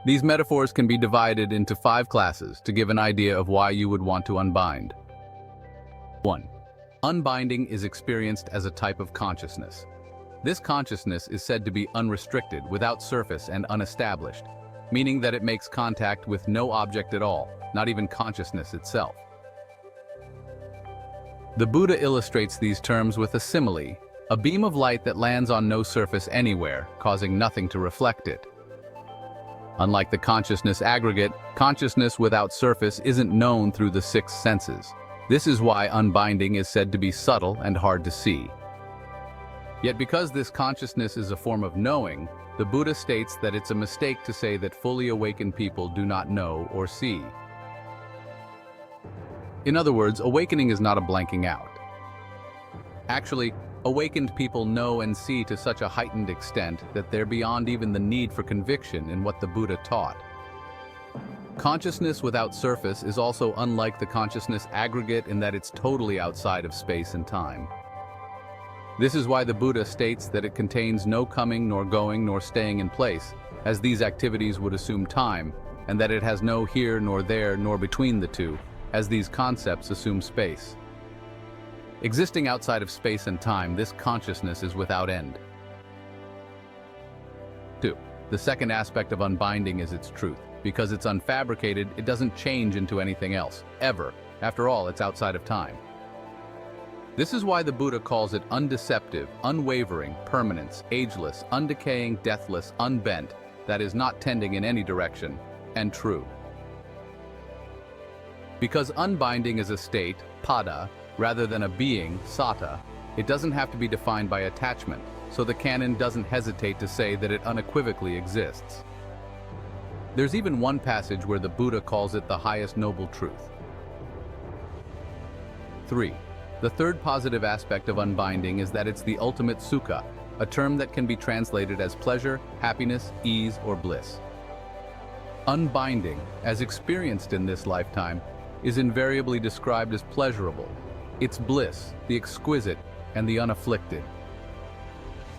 Speaker 1: These metaphors can be divided into 5 classes to give an idea of why you would want to unbind. 1. Unbinding is experienced as a type of consciousness. This consciousness is said to be unrestricted, without surface and unestablished, meaning that it makes contact with no object at all, not even consciousness itself. The Buddha illustrates these terms with a simile, a beam of light that lands on no surface anywhere, causing nothing to reflect it. Unlike the consciousness aggregate, consciousness without surface isn't known through the 6 senses. This is why unbinding is said to be subtle and hard to see. Yet because this consciousness is a form of knowing, the Buddha states that it's a mistake to say that fully awakened people do not know or see. In other words, awakening is not a blanking out. Actually, awakened people know and see to such a heightened extent that they're beyond even the need for conviction in what the Buddha taught. Consciousness without surface is also unlike the consciousness aggregate in that it's totally outside of space and time. This is why the Buddha states that it contains no coming nor going nor staying in place, as these activities would assume time, and that it has no here nor there nor between the two, as these concepts assume space. Existing outside of space and time, this consciousness is without end. 2. The second aspect of unbinding is its truth. Because it's unfabricated, it doesn't change into anything else, ever. After all, it's outside of time. This is why the Buddha calls it undeceptive, unwavering, permanence, ageless, undecaying, deathless, unbent, that is not tending in any direction, and true. Because unbinding is a state, pada, rather than a being, sata, it doesn't have to be defined by attachment, so the canon doesn't hesitate to say that it unequivocally exists. There's even one passage where the Buddha calls it the highest noble truth. 3. The third positive aspect of unbinding is that it's the ultimate sukha, a term that can be translated as pleasure, happiness, ease, or bliss. Unbinding, as experienced in this lifetime, is invariably described as pleasurable. It's bliss, the exquisite, and the unafflicted.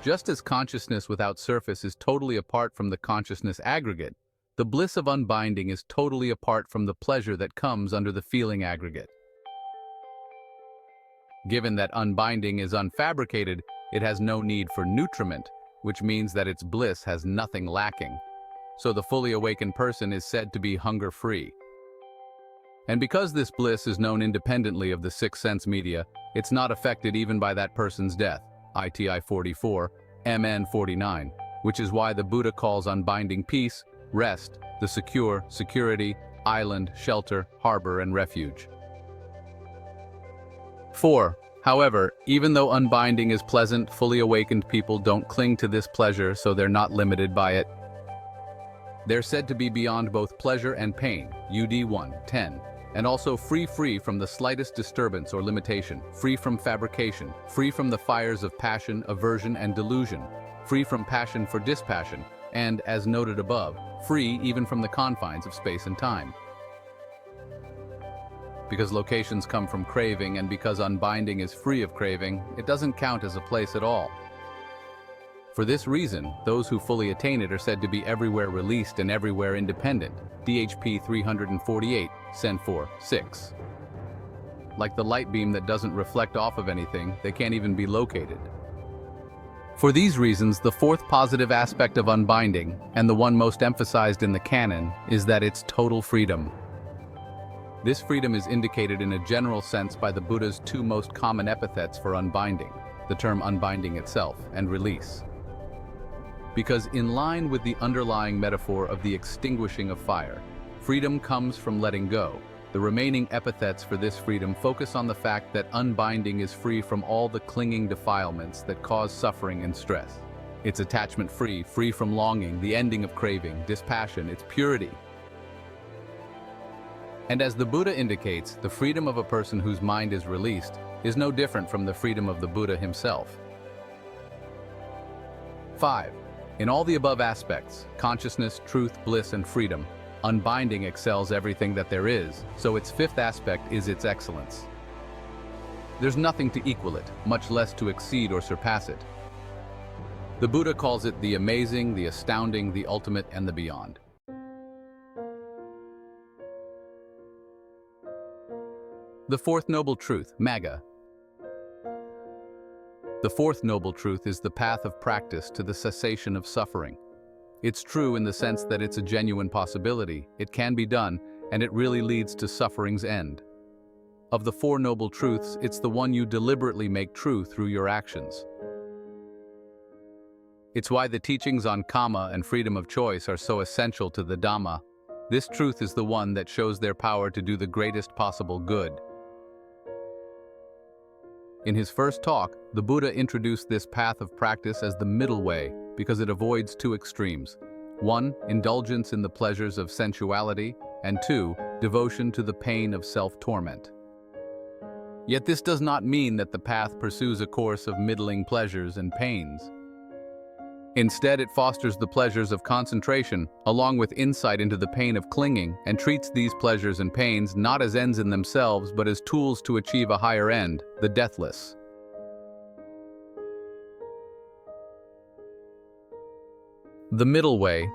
Speaker 1: Just as consciousness without surface is totally apart from the consciousness aggregate, the bliss of unbinding is totally apart from the pleasure that comes under the feeling aggregate. Given that unbinding is unfabricated, it has no need for nutriment, which means that its bliss has nothing lacking. So the fully awakened person is said to be hunger-free. And because this bliss is known independently of the 6 sense media, it's not affected even by that person's death, ITI 44, MN 49, which is why the Buddha calls unbinding peace, rest, the secure, security, island, shelter, harbor, and refuge. 4. However, even though unbinding is pleasant, fully awakened people don't cling to this pleasure, so they're not limited by it. They're said to be beyond both pleasure and pain, UD 1:10, and also free from the slightest disturbance or limitation, free from fabrication, free from the fires of passion, aversion, and delusion, free from passion for dispassion, and, as noted above, free even from the confines of space and time. Because locations come from craving, and because unbinding is free of craving, it doesn't count as a place at all. For this reason, those who fully attain it are said to be everywhere released and everywhere independent, DHP 348, Sen 4:6. Like the light beam that doesn't reflect off of anything, they can't even be located. For these reasons, the fourth positive aspect of unbinding, and the one most emphasized in the canon, is that it's total freedom. This freedom is indicated in a general sense by the Buddha's two most common epithets for unbinding, the term unbinding itself and release. Because in line with the underlying metaphor of the extinguishing of fire, freedom comes from letting go. The remaining epithets for this freedom focus on the fact that unbinding is free from all the clinging defilements that cause suffering and stress. It's attachment-free, free from longing, the ending of craving, dispassion, it's purity. And as the Buddha indicates, the freedom of a person whose mind is released is no different from the freedom of the Buddha himself. 5. In all the above aspects, consciousness, truth, bliss, and freedom, unbinding excels everything that there is, so its fifth aspect is its excellence. There's nothing to equal it, much less to exceed or surpass it. The Buddha calls it the amazing, the astounding, the ultimate, and the beyond. The fourth noble truth, Magga. The fourth noble truth is the path of practice to the cessation of suffering. It's true in the sense that it's a genuine possibility, it can be done, and it really leads to suffering's end. Of the four noble truths, it's the one you deliberately make true through your actions. It's why the teachings on karma and freedom of choice are so essential to the Dhamma. This truth is the one that shows their power to do the greatest possible good. In his first talk, the Buddha introduced this path of practice as the middle way because it avoids two extremes. 1. Indulgence in the pleasures of sensuality, and 2. Devotion to the pain of self-torment. Yet this does not mean that the path pursues a course of middling pleasures and pains. Instead, it fosters the pleasures of concentration, along with insight into the pain of clinging, and treats these pleasures and pains not as ends in themselves, but as tools to achieve a higher end, the deathless. The middle way.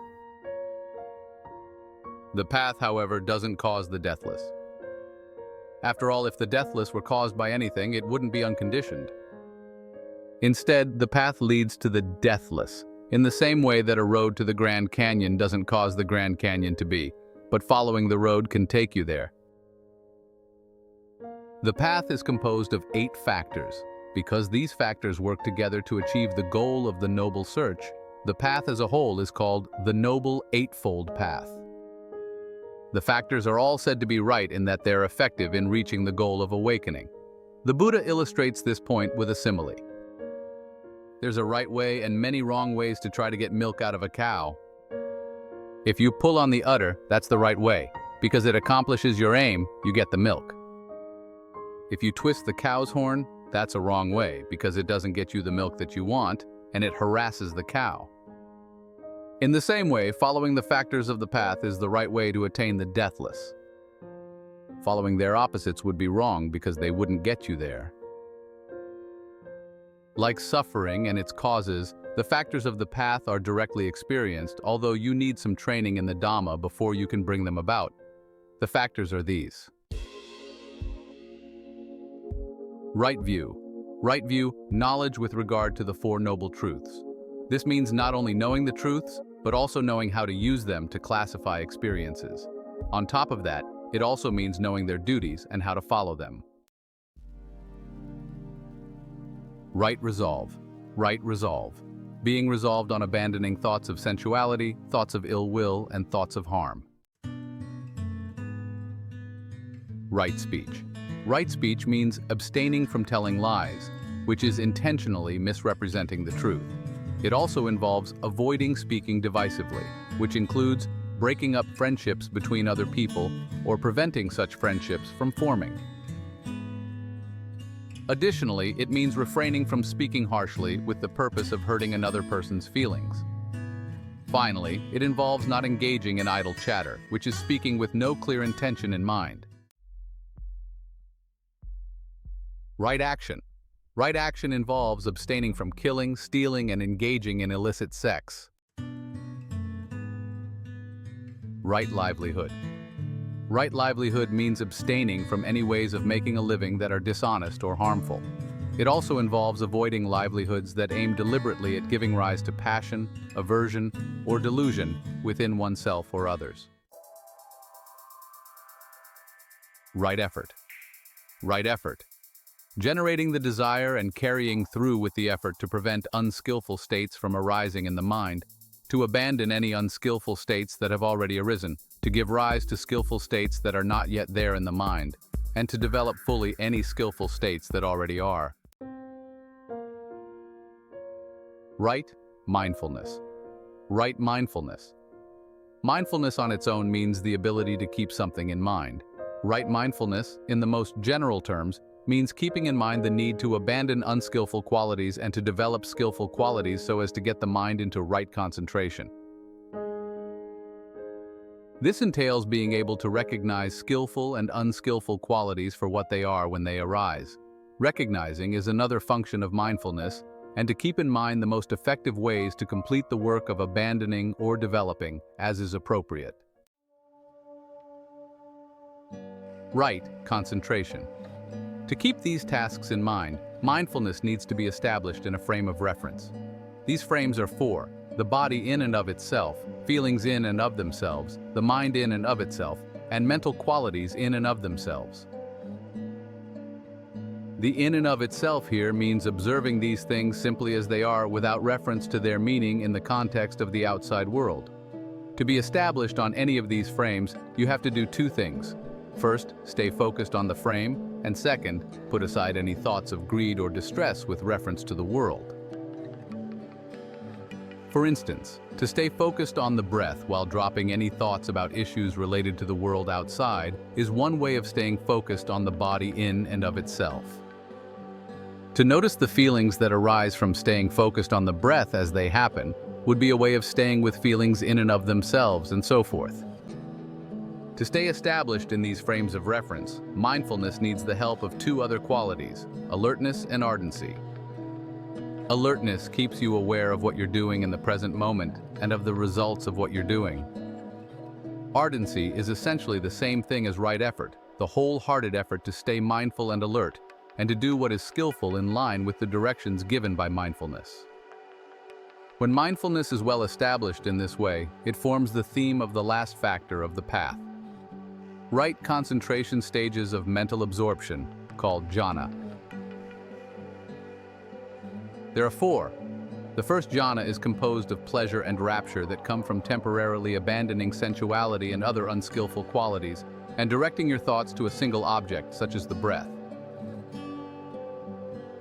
Speaker 1: The path, however, doesn't cause the deathless. After all, if the deathless were caused by anything, it wouldn't be unconditioned. Instead, the path leads to the deathless, in the same way that a road to the Grand Canyon doesn't cause the Grand Canyon to be, but following the road can take you there. The path is composed of 8 factors. Because these factors work together to achieve the goal of the noble search, the path as a whole is called the Noble Eightfold Path. The factors are all said to be right in that they're effective in reaching the goal of awakening. The Buddha illustrates this point with a simile. There's a right way and many wrong ways to try to get milk out of a cow. If you pull on the udder, that's the right way. Because it accomplishes your aim, you get the milk. If you twist the cow's horn, that's a wrong way, because it doesn't get you the milk that you want, and it harasses the cow. In the same way, following the factors of the path is the right way to attain the deathless. Following their opposites would be wrong because they wouldn't get you there. Like suffering and its causes, the factors of the path are directly experienced, although you need some training in the Dhamma before you can bring them about. The factors are these. Right view. Right view, knowledge with regard to the Four Noble Truths. This means not only knowing the truths, but also knowing how to use them to classify experiences. On top of that, it also means knowing their duties and how to follow them. Right resolve. Right resolve. Being resolved on abandoning thoughts of sensuality, thoughts of ill will, and thoughts of harm. Right speech. Right speech means abstaining from telling lies, which is intentionally misrepresenting the truth. It also involves avoiding speaking divisively, which includes breaking up friendships between other people or preventing such friendships from forming. Additionally, it means refraining from speaking harshly with the purpose of hurting another person's feelings. Finally, it involves not engaging in idle chatter, which is speaking with no clear intention in mind. Right action. Right action involves abstaining from killing, stealing, and engaging in illicit sex. Right livelihood. Right livelihood means abstaining from any ways of making a living that are dishonest or harmful. It also involves avoiding livelihoods that aim deliberately at giving rise to passion, aversion, or delusion within oneself or others. Right effort. Right effort. Generating the desire and carrying through with the effort to prevent unskillful states from arising in the mind, to abandon any unskillful states that have already arisen, to give rise to skillful states that are not yet there in the mind, and to develop fully any skillful states that already are. Right mindfulness. Right mindfulness. Mindfulness on its own means the ability to keep something in mind. Right mindfulness, in the most general terms, means keeping in mind the need to abandon unskillful qualities and to develop skillful qualities so as to get the mind into right concentration. This entails being able to recognize skillful and unskillful qualities for what they are when they arise. Recognizing is another function of mindfulness, and to keep in mind the most effective ways to complete the work of abandoning or developing as is appropriate. Right concentration. To keep these tasks in mind, mindfulness needs to be established in a frame of reference. These frames are four: the body in and of itself, feelings in and of themselves, the mind in and of itself, and mental qualities in and of themselves. The in and of itself here means observing these things simply as they are without reference to their meaning in the context of the outside world. To be established on any of these frames, you have to do two things. First, stay focused on the frame, and second, put aside any thoughts of greed or distress with reference to the world. For instance, to stay focused on the breath while dropping any thoughts about issues related to the world outside is one way of staying focused on the body in and of itself. To notice the feelings that arise from staying focused on the breath as they happen would be a way of staying with feelings in and of themselves and so forth. To stay established in these frames of reference, mindfulness needs the help of two other qualities: alertness and ardency. Alertness keeps you aware of what you're doing in the present moment and of the results of what you're doing. Ardency is essentially the same thing as right effort, the wholehearted effort to stay mindful and alert, and to do what is skillful in line with the directions given by mindfulness. When mindfulness is well established in this way, it forms the theme of the last factor of the path. Right concentration stages of mental absorption, called jhana. There are four. The first jhana is composed of pleasure and rapture that come from temporarily abandoning sensuality and other unskillful qualities, and directing your thoughts to a single object, such as the breath.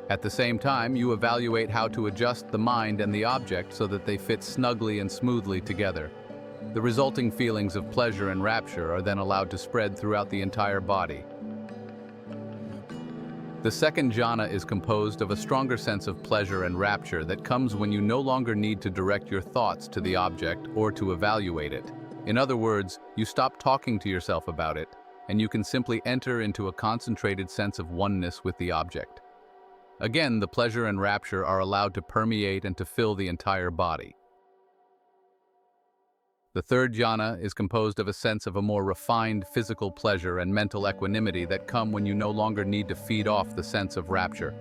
Speaker 1: At the same time, you evaluate how to adjust the mind and the object so that they fit snugly and smoothly together. The resulting feelings of pleasure and rapture are then allowed to spread throughout the entire body. The second jhana is composed of a stronger sense of pleasure and rapture that comes when you no longer need to direct your thoughts to the object or to evaluate it. In other words, you stop talking to yourself about it, and you can simply enter into a concentrated sense of oneness with the object. Again, the pleasure and rapture are allowed to permeate and to fill the entire body. The third jhana is composed of a sense of a more refined physical pleasure and mental equanimity that come when you no longer need to feed off the sense of rapture.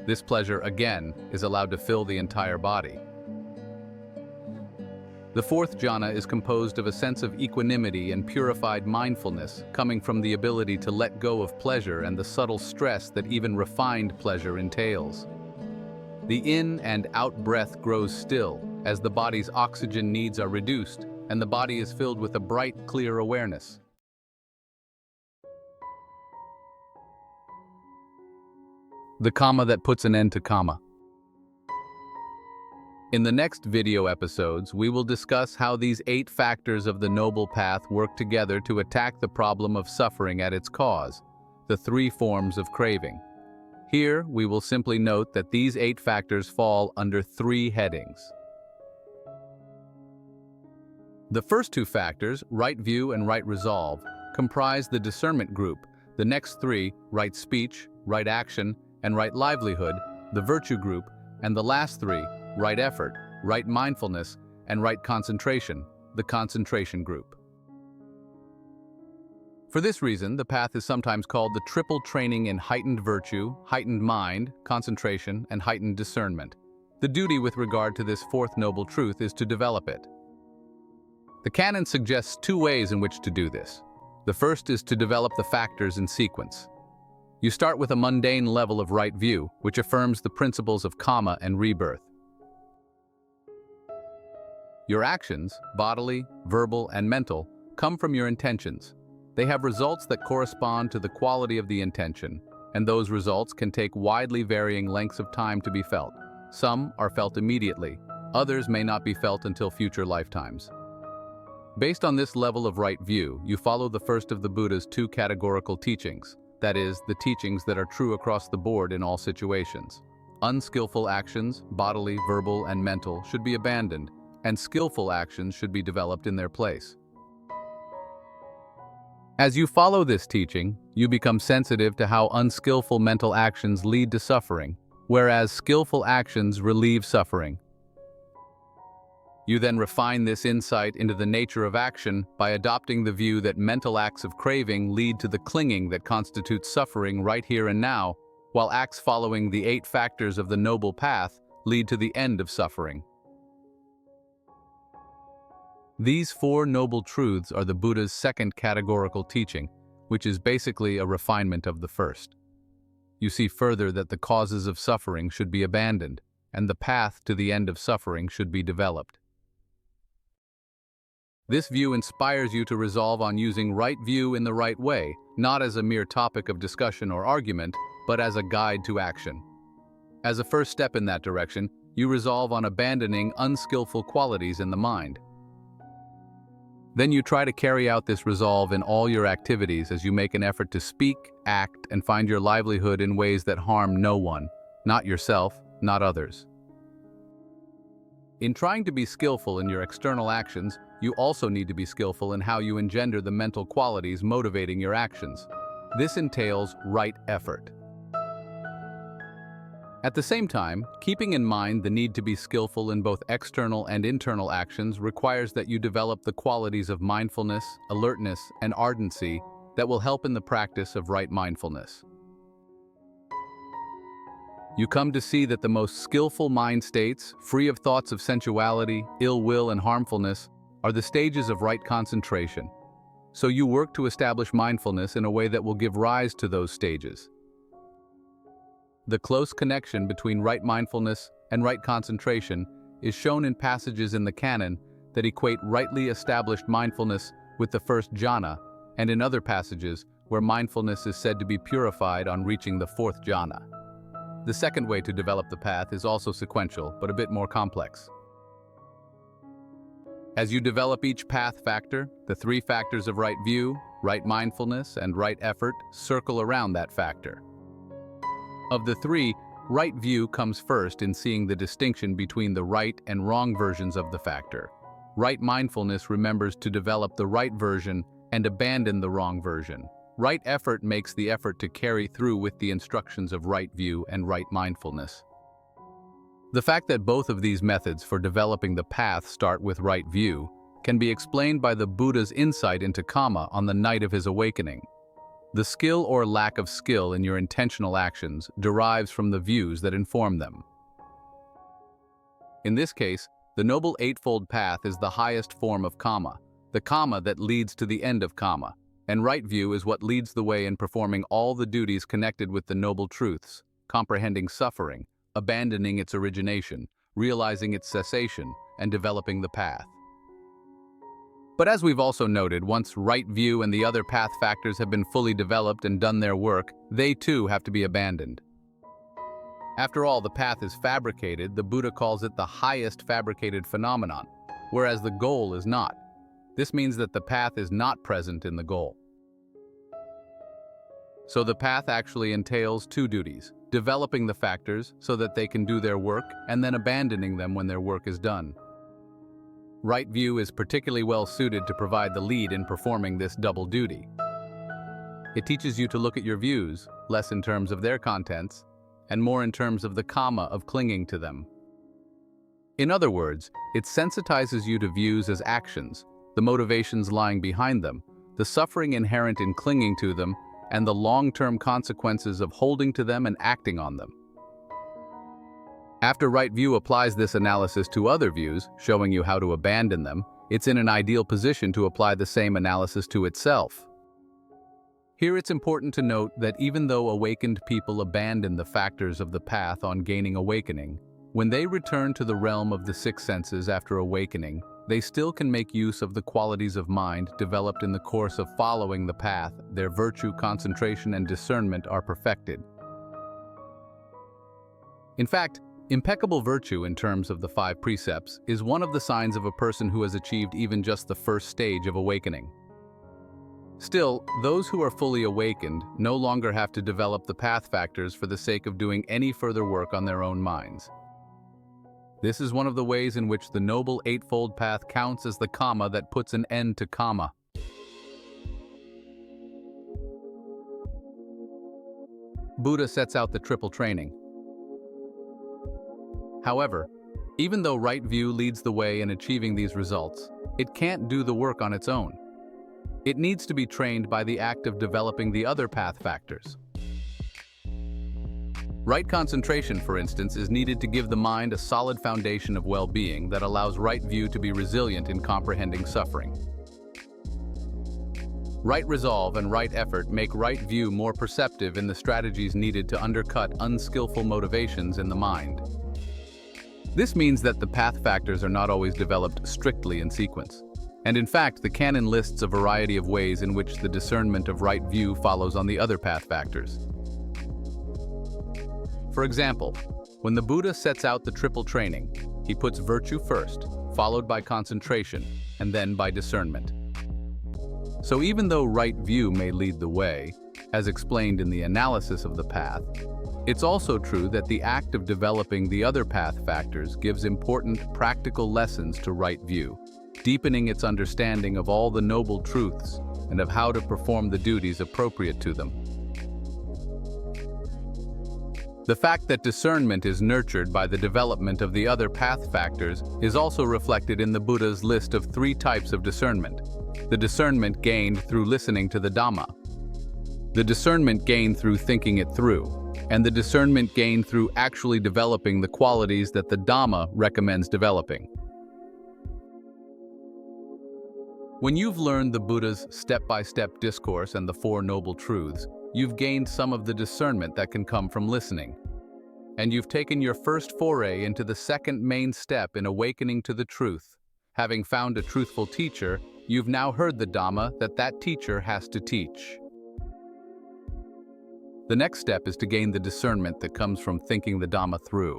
Speaker 1: This pleasure, again, is allowed to fill the entire body. The fourth jhana is composed of a sense of equanimity and purified mindfulness, coming from the ability to let go of pleasure and the subtle stress that even refined pleasure entails. The in and out breath grows still as the body's oxygen needs are reduced, and the body is filled with a bright, clear awareness. The karma that puts an end to karma. In the next video episodes, we will discuss how these 8 factors of the Noble Path work together to attack the problem of suffering at its cause, the 3 forms of craving. Here, we will simply note that these 8 factors fall under 3 headings. The first 2 factors, right view and right resolve, comprise the discernment group. The next 3, right speech, right action, and right livelihood, the virtue group, and the last 3, right effort, right mindfulness, and right concentration, the concentration group. For this reason, the path is sometimes called the triple training in heightened virtue, heightened mind, concentration, and heightened discernment. The duty with regard to this fourth noble truth is to develop it. The canon suggests two ways in which to do this. The first is to develop the factors in sequence. You start with a mundane level of right view, which affirms the principles of karma and rebirth. Your actions, bodily, verbal, and mental, come from your intentions. They have results that correspond to the quality of the intention, and those results can take widely varying lengths of time to be felt. Some are felt immediately, others may not be felt until future lifetimes. Based on this level of right view, you follow the first of the Buddha's two categorical teachings, that is, the teachings that are true across the board in all situations. Unskillful actions, bodily, verbal, and mental, should be abandoned, and skillful actions should be developed in their place. As you follow this teaching, you become sensitive to how unskillful mental actions lead to suffering, whereas skillful actions relieve suffering. You then refine this insight into the nature of action by adopting the view that mental acts of craving lead to the clinging that constitutes suffering right here and now, while acts following the 8 factors of the Noble Path lead to the end of suffering. These 4 noble truths are the Buddha's second categorical teaching, which is basically a refinement of the first. You see further that the causes of suffering should be abandoned, and the path to the end of suffering should be developed. This view inspires you to resolve on using right view in the right way, not as a mere topic of discussion or argument, but as a guide to action. As a first step in that direction, you resolve on abandoning unskillful qualities in the mind. Then you try to carry out this resolve in all your activities as you make an effort to speak, act, and find your livelihood in ways that harm no one, not yourself, not others. In trying to be skillful in your external actions, you also need to be skillful in how you engender the mental qualities motivating your actions. This entails right effort. At the same time, keeping in mind the need to be skillful in both external and internal actions requires that you develop the qualities of mindfulness, alertness, and ardency that will help in the practice of right mindfulness. You come to see that the most skillful mind states, free of thoughts of sensuality, ill will, and harmfulness, are the stages of right concentration. So you work to establish mindfulness in a way that will give rise to those stages. The close connection between right mindfulness and right concentration is shown in passages in the canon that equate rightly established mindfulness with the first jhana, and in other passages where mindfulness is said to be purified on reaching the fourth jhana. The second way to develop the path is also sequential, but a bit more complex. As you develop each path factor, the 3 factors of right view, right mindfulness, and right effort circle around that factor. Of the 3, right view comes first in seeing the distinction between the right and wrong versions of the factor. Right mindfulness remembers to develop the right version and abandon the wrong version. Right effort makes the effort to carry through with the instructions of right view and right mindfulness. The fact that both of these methods for developing the path start with right view can be explained by the Buddha's insight into karma on the night of his awakening. The skill or lack of skill in your intentional actions derives from the views that inform them. In this case, the Noble Eightfold Path is the highest form of karma, the karma that leads to the end of karma, and right view is what leads the way in performing all the duties connected with the noble truths, comprehending suffering, abandoning its origination, realizing its cessation, and developing the path. But as we've also noted, once right view and the other path factors have been fully developed and done their work, they too have to be abandoned. After all, the path is fabricated. The Buddha calls it the highest fabricated phenomenon, whereas the goal is not. This means that the path is not present in the goal. So the path actually entails 2 duties: developing the factors so that they can do their work, and then abandoning them when their work is done. Right view is particularly well suited to provide the lead in performing this double duty. It teaches you to look at your views, less in terms of their contents, and more in terms of the karma of clinging to them. In other words, it sensitizes you to views as actions, the motivations lying behind them, the suffering inherent in clinging to them, and the long-term consequences of holding to them and acting on them. After right view applies this analysis to other views, showing you how to abandon them, it's in an ideal position to apply the same analysis to itself. Here it's important to note that even though awakened people abandon the factors of the path on gaining awakening, when they return to the realm of the six senses after awakening, they still can make use of the qualities of mind developed in the course of following the path. Their virtue, concentration, and discernment are perfected. In fact, impeccable virtue in terms of the 5 precepts is one of the signs of a person who has achieved even just the first stage of awakening. Still, those who are fully awakened no longer have to develop the path factors for the sake of doing any further work on their own minds. This is one of the ways in which the Noble Eightfold Path counts as the comma that puts an end to karma. Buddha sets out the triple training. However, even though right view leads the way in achieving these results, it can't do the work on its own. It needs to be trained by the act of developing the other path factors. Right concentration, for instance, is needed to give the mind a solid foundation of well-being that allows right view to be resilient in comprehending suffering. Right resolve and right effort make right view more perceptive in the strategies needed to undercut unskillful motivations in the mind. This means that the path factors are not always developed strictly in sequence. And in fact, the canon lists a variety of ways in which the discernment of right view follows on the other path factors. For example, when the Buddha sets out the triple training, he puts virtue first, followed by concentration, and then by discernment. So even though right view may lead the way, as explained in the analysis of the path, it's also true that the act of developing the other path factors gives important practical lessons to right view, deepening its understanding of all the noble truths and of how to perform the duties appropriate to them. The fact that discernment is nurtured by the development of the other path factors is also reflected in the Buddha's list of 3 types of discernment: the discernment gained through listening to the Dhamma, the discernment gained through thinking it through, and the discernment gained through actually developing the qualities that the Dhamma recommends developing. When you've learned the Buddha's step-by-step discourse and the 4 Noble Truths, you've gained some of the discernment that can come from listening. And you've taken your first foray into the second main step in awakening to the truth. Having found a truthful teacher, you've now heard the Dhamma that teacher has to teach. The next step is to gain the discernment that comes from thinking the Dhamma through.